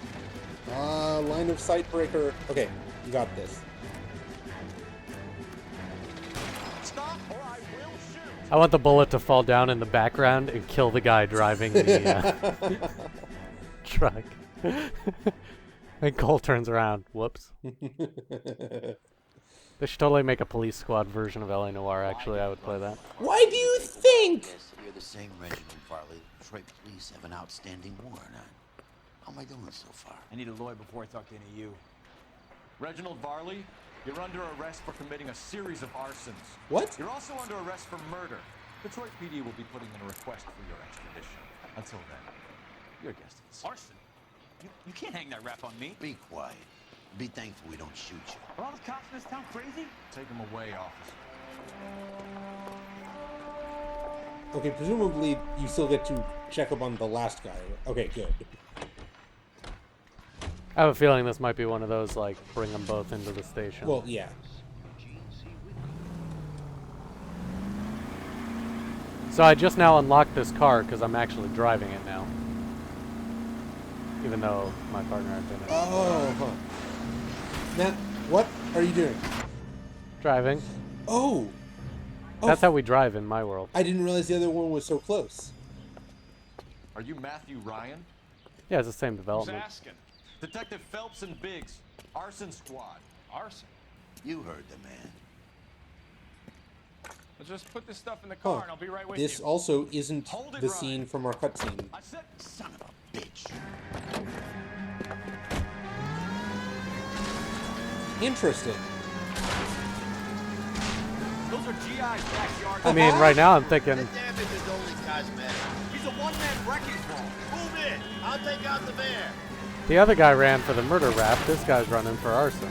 Speaker 2: Line of sight breaker. Okay, you got this.
Speaker 13: Stop or I will shoot.
Speaker 1: I want the bullet to fall down in the background and kill the guy driving the truck. And Cole turns around. Whoops. They should totally make a police squad version of LA Noire, actually. I would play that.
Speaker 2: Why do you think?
Speaker 5: Yes, you're the same Reginald Varley. Detroit police have an outstanding warrant on. How am I doing so far?
Speaker 7: I need a lawyer before I talk to any of you.
Speaker 13: Reginald Varley, you're under arrest for committing a series of arsons.
Speaker 2: What?
Speaker 13: You're also under arrest for murder. Detroit PD will be putting in a request for your extradition. Until then, your guest is
Speaker 3: Arson? You can't hang that rap on me.
Speaker 5: Be quiet. Be thankful we don't shoot you.
Speaker 3: Are all the cops in this town crazy?
Speaker 13: Take him away, officer.
Speaker 2: Okay, presumably you still get to check up on the last guy. Okay, good.
Speaker 1: I have a feeling this might be one of those, like, bring them both into the station.
Speaker 2: Well, yeah. So
Speaker 1: I just now unlocked this car because I'm actually driving it now. even though my partner had been in.
Speaker 2: Oh, huh. Now, what are you doing?
Speaker 1: Driving.
Speaker 2: Oh!
Speaker 1: That's how we drive in my world.
Speaker 2: I didn't realize the other one was so close.
Speaker 13: Are you Matthew Ryan?
Speaker 1: Yeah, it's the same
Speaker 13: Who's
Speaker 1: development.
Speaker 13: asking? Detective Phelps and Biggs, arson squad.
Speaker 17: Arson? You heard the man.
Speaker 7: Let's just put this stuff in the car and I'll be right with
Speaker 2: This
Speaker 7: you.
Speaker 2: also isn't
Speaker 7: Hold it,
Speaker 2: the
Speaker 7: Ryan.
Speaker 2: scene from our cutscene.
Speaker 13: I said,
Speaker 17: son of a bitch.
Speaker 2: Interesting.
Speaker 13: those are GI's backyard.
Speaker 1: I mean, right now I'm thinking,
Speaker 17: The damage is only cosmetic.
Speaker 13: He's a one-man wrecking ball.
Speaker 17: Move in. I'll take out the van.
Speaker 1: the other guy ran for the murder rap. This guy's running for arson.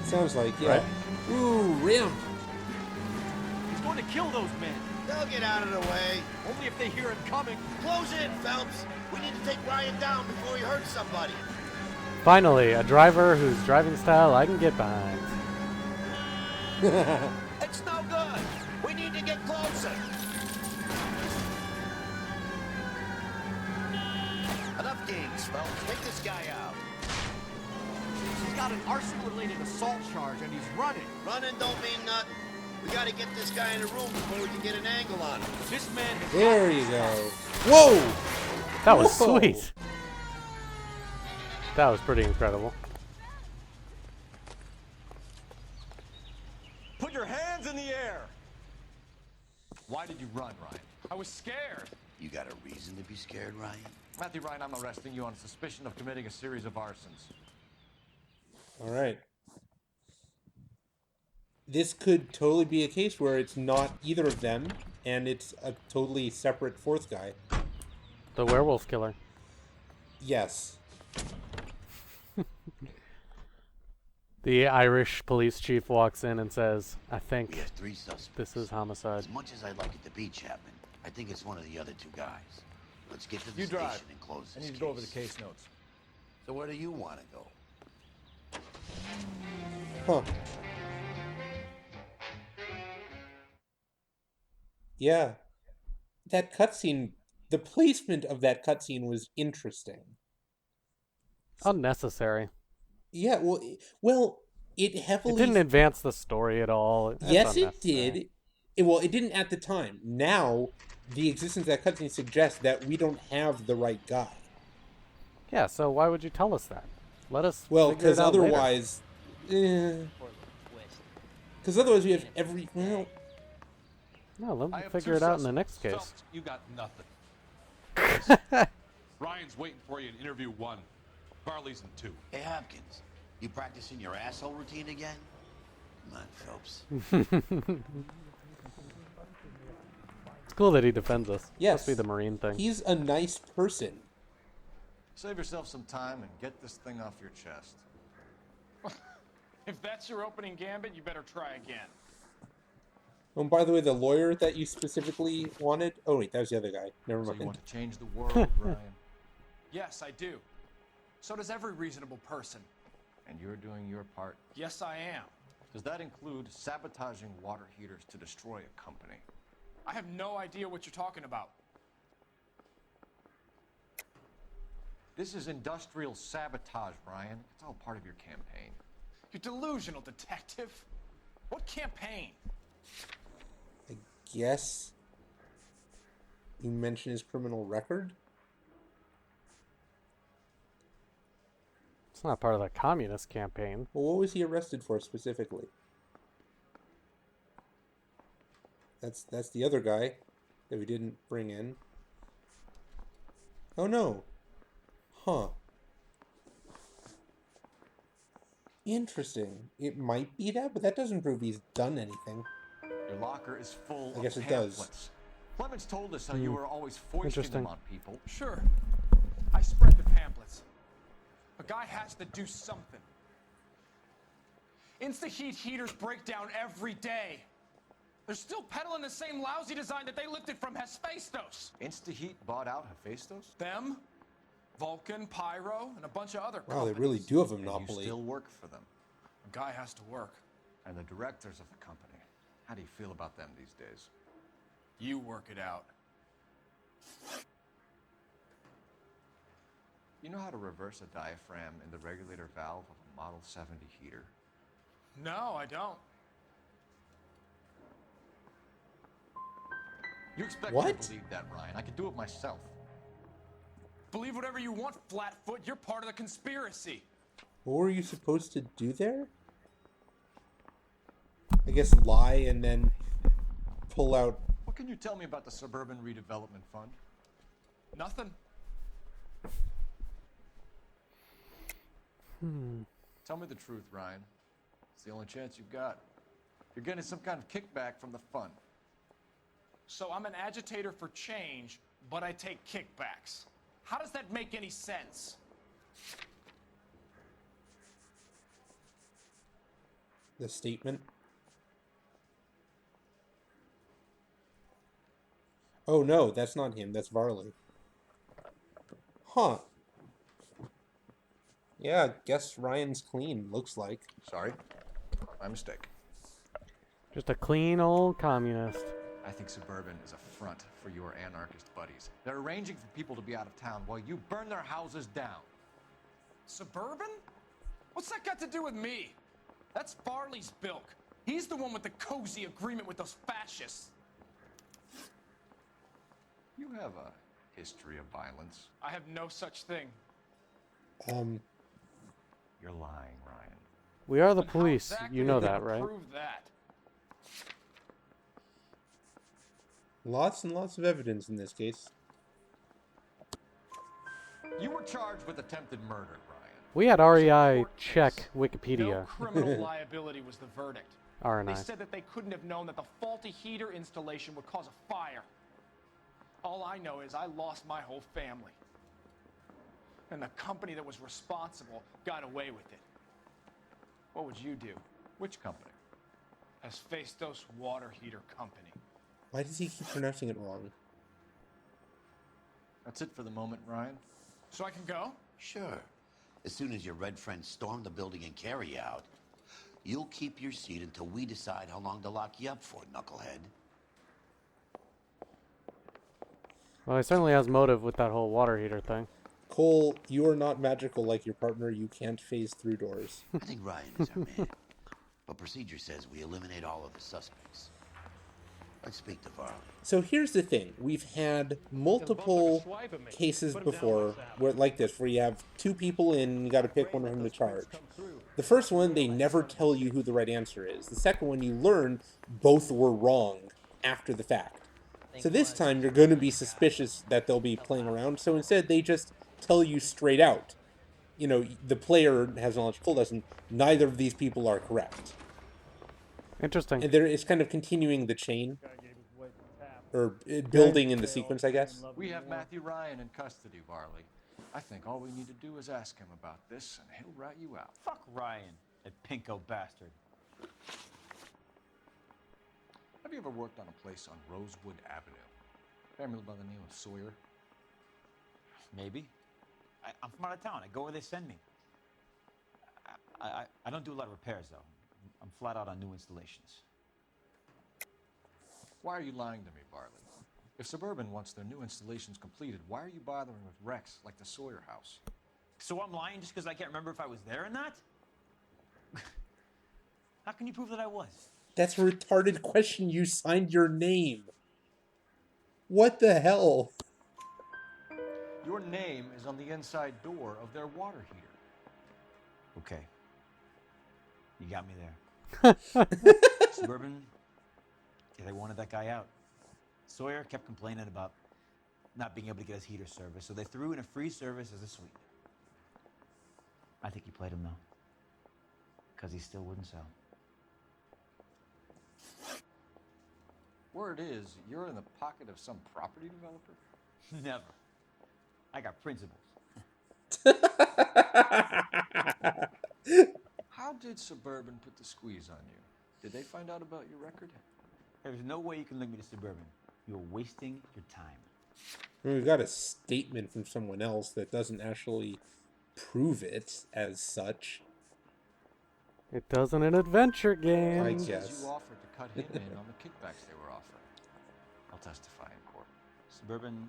Speaker 2: Sounds like, yeah.
Speaker 1: Right?
Speaker 2: Ooh, rim.
Speaker 13: He's going to kill those men.
Speaker 17: They'll get out of the way.
Speaker 13: Only if they hear him coming.
Speaker 17: Close in, Phelps. We need to take Ryan down before he hurts somebody.
Speaker 1: Finally, a driver whose driving style I can get behind.
Speaker 17: It's no good. We need to get closer. Enough games, Phelps. Take this guy out.
Speaker 13: He's got an arson-related assault charge and he's running.
Speaker 17: Running don't mean nothing. We gotta get this guy in a room before we can get an angle on him.
Speaker 13: This man has
Speaker 2: There you go. Whoa!
Speaker 1: That was
Speaker 2: Whoa.
Speaker 1: sweet. That was pretty incredible.
Speaker 13: Put your hands in the air. Why did you run, Ryan?
Speaker 7: I was scared.
Speaker 17: You got a reason to be scared, Ryan?
Speaker 13: Matthew Ryan, I'm arresting you on suspicion of committing a series of arsons.
Speaker 2: All right. This could totally be a case where it's not either of them, and it's a totally separate fourth guy.
Speaker 1: The werewolf killer.
Speaker 2: Yes.
Speaker 1: The Irish police chief walks in and says, I
Speaker 17: We
Speaker 1: think
Speaker 17: have three suspects.
Speaker 1: this is homicide.
Speaker 17: As much as I'd like it to be Chapman, I think it's one of the other two guys. Let's get to the
Speaker 15: You
Speaker 17: station
Speaker 15: drive.
Speaker 17: and close
Speaker 15: I
Speaker 17: this
Speaker 15: need to go over the case notes.
Speaker 17: So where do you want to go?
Speaker 2: Huh. Yeah. That cutscene, the placement of that cutscene was interesting.
Speaker 1: Unnecessary.
Speaker 2: Yeah, well, it heavily...
Speaker 1: It didn't advance the story at all. It's
Speaker 2: Yes, it
Speaker 1: unnecessary.
Speaker 2: did. Well, it didn't at the time. Now, the existence of that cutscene suggests that we don't have the right guy.
Speaker 1: Yeah, so why would you tell us that? Let us
Speaker 2: Well,
Speaker 1: figure it
Speaker 2: because
Speaker 1: out later.
Speaker 2: otherwise... Because otherwise we have every... Well,
Speaker 1: No, let
Speaker 21: I
Speaker 1: me
Speaker 21: have
Speaker 1: figure
Speaker 21: two
Speaker 1: it out in the
Speaker 21: suspects.
Speaker 1: next case.
Speaker 21: Phelps, you got nothing. Ryan's waiting for you in interview 1. Barley's in 2.
Speaker 17: Hey, Hopkins, you practicing your asshole routine again? Come on, Phelps.
Speaker 1: It's cool that he defends us.
Speaker 2: yes.
Speaker 1: Must be the Marine thing.
Speaker 2: He's a nice person.
Speaker 13: Save yourself some time and get this thing off your chest.
Speaker 7: If that's your opening gambit, you better try again.
Speaker 2: Oh, and by the way, the lawyer that you specifically wanted... Oh, wait, that was the other guy. Never
Speaker 13: So
Speaker 2: mind.
Speaker 13: you want to change the world, Ryan?
Speaker 7: Yes, I do. So does every reasonable person.
Speaker 13: And you're doing your part.
Speaker 7: Yes, I am.
Speaker 13: Does that include sabotaging water heaters to destroy a company?
Speaker 7: I have no idea what you're talking about.
Speaker 13: This is industrial sabotage, Ryan. It's all part of your campaign.
Speaker 7: You're delusional, detective. What campaign?
Speaker 2: I guess you mentioned his criminal record?
Speaker 1: It's not part of the communist campaign.
Speaker 2: Well, what was he arrested for specifically? That's the other guy that we didn't bring in. Oh no. Huh. Interesting. It might be that, but that doesn't prove he's done anything.
Speaker 13: Your locker is full
Speaker 2: I guess
Speaker 13: of
Speaker 2: it does.
Speaker 13: pamphlets. Clemens told us how you were always foisting
Speaker 1: Interesting.
Speaker 13: them on people.
Speaker 7: Sure. I spread the pamphlets. A guy has to do something. Insta-heat heaters break down every day. They're still peddling the same lousy design that they lifted from Hephaestus.
Speaker 13: Instaheat bought out Hephaestus?
Speaker 7: Them, Vulcan, Pyro, and a bunch of other
Speaker 2: Wow, they
Speaker 7: companies.
Speaker 2: really do have a
Speaker 13: And
Speaker 2: monopoly.
Speaker 13: you still work for them.
Speaker 7: A guy has to work.
Speaker 13: And the directors of the company. How do you feel about them these days?
Speaker 7: You work it out.
Speaker 13: You know how to reverse a diaphragm in the regulator valve of a Model 70 heater?
Speaker 9: No, I don't.
Speaker 13: You expect
Speaker 2: What?
Speaker 13: me to believe that, Ryan. I could do it myself.
Speaker 9: Believe whatever you want, Flatfoot. You're part of the conspiracy.
Speaker 2: What were you supposed to do there? I guess lie and then pull out.
Speaker 13: What can you tell me about the Suburban Redevelopment Fund?
Speaker 9: Nothing.
Speaker 13: Tell me the truth, Ryan. It's the only chance you've got. You're getting some kind of kickback from the fund.
Speaker 9: So I'm an agitator for change, but I take kickbacks. How does that make any sense?
Speaker 2: The statement. Oh no, that's not him. That's Varley. Huh. Yeah, guess Ryan's clean, looks like.
Speaker 13: Sorry. My mistake.
Speaker 1: Just a clean old communist.
Speaker 13: I think Suburban is a front for your anarchist buddies. They're arranging for people to be out of town while you burn their houses down.
Speaker 9: Suburban? What's that got to do with me? That's Farley's bilk. He's the one with the cozy agreement with those fascists.
Speaker 13: You have a history of violence.
Speaker 9: I have no such thing.
Speaker 13: You're lying, Ryan.
Speaker 1: We are the
Speaker 9: Then how
Speaker 1: police.
Speaker 9: exactly
Speaker 1: You know
Speaker 9: are they
Speaker 1: that,
Speaker 9: gonna
Speaker 1: right?
Speaker 9: Prove that.
Speaker 2: Lots and lots of evidence in this case.
Speaker 13: You were charged with attempted murder, Ryan.
Speaker 1: We had REI check
Speaker 9: No
Speaker 1: Wikipedia.
Speaker 9: criminal liability was the verdict.
Speaker 1: R&I.
Speaker 9: They said that they couldn't have known that the faulty heater installation would cause a fire. All I know is I lost my whole family. And the company that was responsible got away with it. What would you do?
Speaker 13: Which company?
Speaker 9: Hephaestus Water Heater Company.
Speaker 2: Why does he keep pronouncing it wrong?
Speaker 13: That's it for the moment, Ryan.
Speaker 9: So I can go?
Speaker 17: Sure. As soon as your red friends storm the building and carry out, you'll keep your seat until we decide how long to lock you up for, knucklehead.
Speaker 1: Well, he certainly has motive with that whole water heater thing.
Speaker 2: Cole, you are not magical like your partner. You can't phase through doors.
Speaker 17: I think Ryan is our man. But procedure says we eliminate all of the suspects. Let's speak to Varley.
Speaker 2: So here's the thing. We've had multiple cases before where like this, where you have two people in, you got to pick one of them to charge. The first one, they never tell you who the right answer is. The second one, you learn both were wrong after the fact. So this time, you're going to be suspicious that they'll be playing around. So instead, they just tell you straight out. You know, the player has knowledge, Cole doesn't. Neither of these people are correct.
Speaker 1: Interesting.
Speaker 2: And it's kind of continuing the chain. Or building in the sequence, I guess.
Speaker 13: We have Matthew Ryan in custody, Varley. I think all we need to do is ask him about this, and he'll rat you out.
Speaker 22: Fuck Ryan, that pinko bastard.
Speaker 13: Have you ever worked on a place on Rosewood Avenue? Family by the name of Sawyer?
Speaker 22: Maybe. I'm from out of town. I go where they send me. I don't do a lot of repairs, though. I'm flat out on new installations.
Speaker 13: Why are you lying to me, Varley? If Suburban wants their new installations completed, why are you bothering with wrecks like the Sawyer house?
Speaker 22: So I'm lying just because I can't remember if I was there or not? How can you prove that I was?
Speaker 2: That's a retarded question. You signed your name. What the hell?
Speaker 13: Your name is on the inside door of their water heater.
Speaker 22: Okay. You got me there. Suburban, yeah, they wanted that guy out. Sawyer kept complaining about not being able to get his heater service, so they threw in a free service as a sweetener. I think he played him, though, because he still wouldn't sell.
Speaker 13: Word is, you're in the pocket of some property developer?
Speaker 22: Never. I got principles.
Speaker 13: How did Suburban put the squeeze on you? Did they find out about your record?
Speaker 22: There's no way you can link me to Suburban. You're wasting your time.
Speaker 2: I mean, we've got a statement from someone else that doesn't actually prove it as such.
Speaker 1: It does in an adventure game.
Speaker 2: I guess.
Speaker 13: You offered to cut him in on the kickbacks they were offering. I'll testify in court.
Speaker 22: Suburban,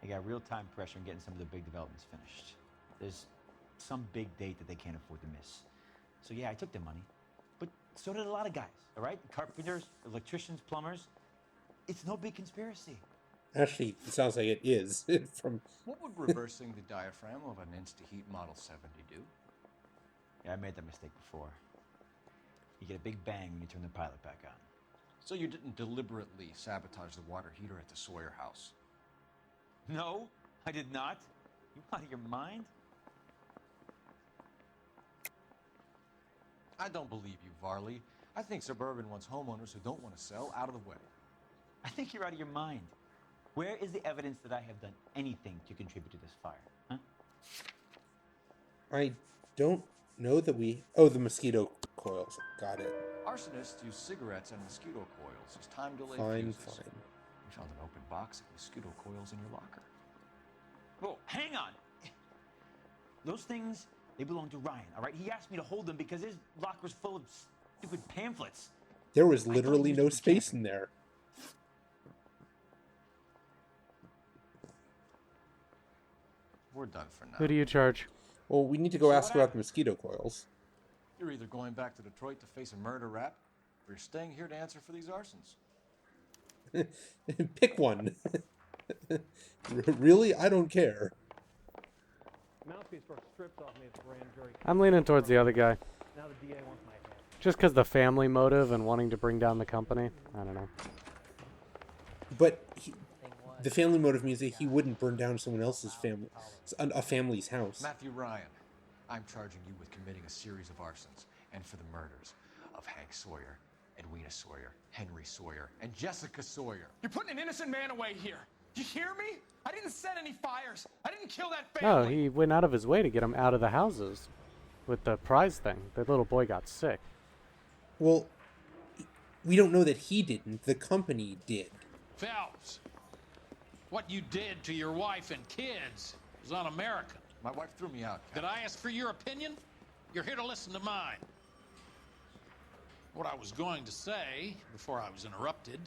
Speaker 22: They got real time pressure on getting some of the big developments finished. There's some big date that they can't afford to miss. So yeah, I took their money, but so did a lot of guys, all right? Carpenters, electricians, plumbers. It's no big conspiracy.
Speaker 2: Actually, it sounds like it is.
Speaker 13: What would reversing the diaphragm of an Insta-Heat Model 70 do?
Speaker 22: Yeah, I made that mistake before. You get a big bang when you turn the pilot back on.
Speaker 13: So you didn't deliberately sabotage the water heater at the Sawyer house?
Speaker 22: No, I did not. You out of your mind?
Speaker 13: I don't believe you, Varley. I think Suburban wants homeowners who don't want to sell out of the way.
Speaker 22: I think you're out of your mind. Where is the evidence that I have done anything to contribute to this fire? Huh?
Speaker 2: I don't know that we... Oh, the mosquito coils. Got it.
Speaker 13: Arsonists use cigarettes and mosquito coils as time delay
Speaker 2: Fine,
Speaker 13: fuses.
Speaker 2: fine.
Speaker 13: We found an open box of mosquito coils in your locker.
Speaker 22: Whoa, hang on. Those things, they belong to Ryan, all right? He asked me to hold them because his locker's full of stupid pamphlets.
Speaker 2: There was literally no space in there.
Speaker 13: We're done for now.
Speaker 1: Who do you charge?
Speaker 2: Well, we need to go ask about the mosquito coils.
Speaker 13: You're either going back to Detroit to face a murder rap, or you're staying here to answer for these arsons.
Speaker 2: Pick one. Really? I don't care.
Speaker 6: Mouthpiece were stripped off me at the grand jury.
Speaker 1: I'm leaning towards the other guy.
Speaker 6: Now the DA wants my head.
Speaker 1: Just because the family motive and wanting to bring down the company. I don't know.
Speaker 2: But the family motive means that he wouldn't burn down someone else's family, a family's house.
Speaker 13: Matthew Ryan, I'm charging you with committing a series of arsons and for the murders of Hank Sawyer, Edwina Sawyer, Henry Sawyer, and Jessica Sawyer.
Speaker 9: You're putting an innocent man away here. You hear me? I didn't set any fires. I didn't kill that
Speaker 1: No,
Speaker 9: family.
Speaker 1: he went out of his way to get him out of the houses with the prize thing. The little boy got sick.
Speaker 2: Well, we don't know that he didn't. The company did.
Speaker 8: Phelps, what you did to your wife and kids is un-American.
Speaker 13: My wife threw me out, Captain.
Speaker 8: Did I ask for your opinion? You're here to listen to mine. What I was going to say, before I was interrupted,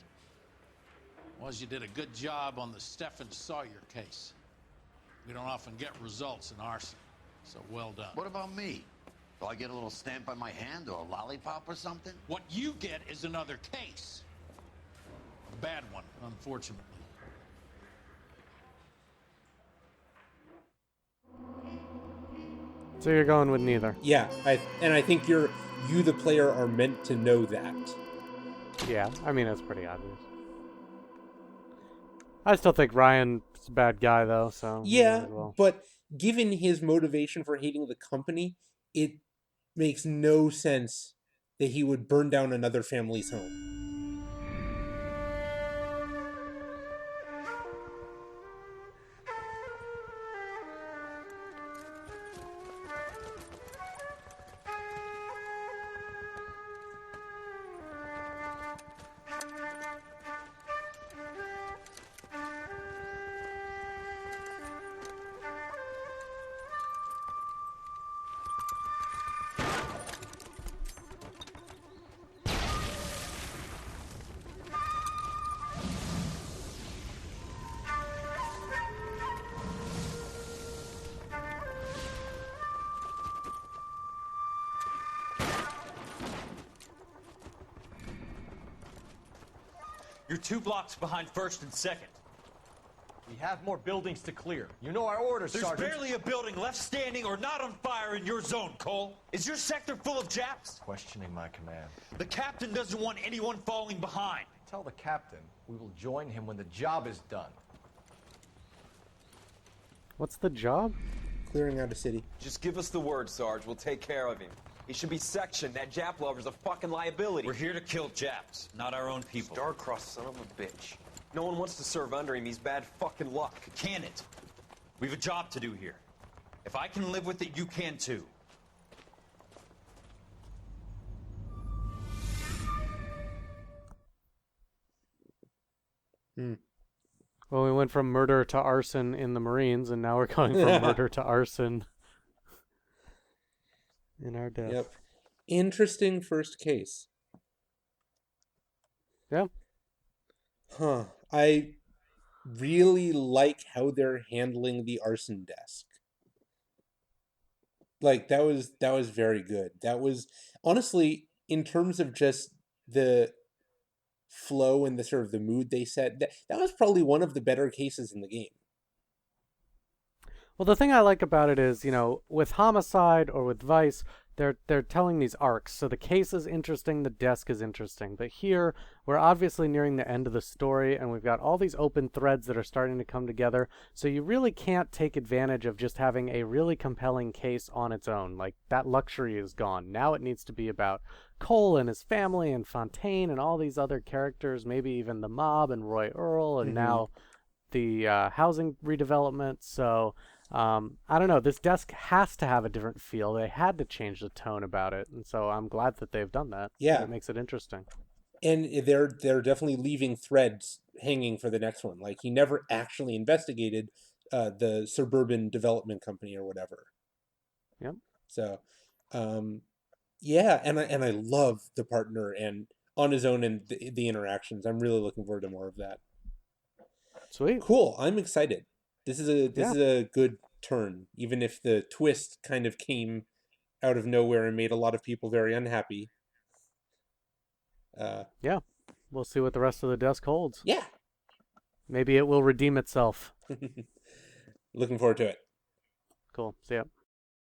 Speaker 8: was you did a good job on the Stephen Sawyer case. We don't often get results in arson, so well done.
Speaker 17: What about me? Do I get a little stamp on my hand or a lollipop or something?
Speaker 8: What you get is another case. A bad one, unfortunately.
Speaker 1: So you're going with neither.
Speaker 2: Yeah, I think you, the player, are meant to know that.
Speaker 1: Yeah, I mean, it's pretty obvious. I still think Ryan's a bad guy, though, so...
Speaker 2: Yeah,
Speaker 1: well.
Speaker 2: but given his motivation for hating the company, it makes no sense that he would burn down another family's home.
Speaker 22: You're 2 blocks behind first and second.
Speaker 12: We have more buildings to clear. You know our orders,
Speaker 22: There's
Speaker 12: Sergeant.
Speaker 22: barely a building left standing or not on fire in your zone, Cole. Is your sector full of Japs?
Speaker 12: Questioning my command.
Speaker 22: The captain doesn't want anyone falling behind.
Speaker 12: Tell the captain we will join him when the job is done.
Speaker 1: What's the job?
Speaker 2: Clearing out a city.
Speaker 23: Just give us the word, Sarge. We'll take care of him. He should be sectioned. That Jap lover's a fucking liability.
Speaker 22: We're here to kill Japs, not our own people.
Speaker 23: Star-crossed son of a bitch. No one wants to serve under him. He's bad fucking luck.
Speaker 22: Can it? We have a job to do here. If I can live with it, you can too.
Speaker 1: Well, we went from murder to arson in the Marines, and now we're going from murder to arson in our death.
Speaker 2: Yep. Interesting first case.
Speaker 1: Yeah.
Speaker 2: Huh. I really like how they're handling the arson desk. Like that was very good. That was honestly, in terms of just the flow and the sort of the mood they set, that was probably one of the better cases in the game.
Speaker 1: Well, the thing I like about it is, with Homicide or with Vice, they're telling these arcs. So the case is interesting, the desk is interesting. But here, we're obviously nearing the end of the story, and we've got all these open threads that are starting to come together. So you really can't take advantage of just having a really compelling case on its own. Like, that luxury is gone. Now it needs to be about Cole and his family and Fontaine and all these other characters, maybe even the mob and Roy Earl, and now the housing redevelopment. So I don't know. This desk has to have a different feel. They had to change the tone about it, and so I'm glad that they've done that.
Speaker 2: Yeah,
Speaker 1: it makes it interesting.
Speaker 2: And they're definitely leaving threads hanging for the next one. Like he never actually investigated the suburban development company or whatever.
Speaker 1: Yep.
Speaker 2: So, yeah, and I love the partner and on his own and the interactions. I'm really looking forward to more of that.
Speaker 1: Sweet.
Speaker 2: Cool. I'm excited. This is a good turn, even if the twist kind of came out of nowhere and made a lot of people very unhappy.
Speaker 1: Yeah, we'll see what the rest of the desk holds.
Speaker 2: Yeah.
Speaker 1: Maybe it will redeem itself.
Speaker 2: Looking forward to it.
Speaker 1: Cool. See ya.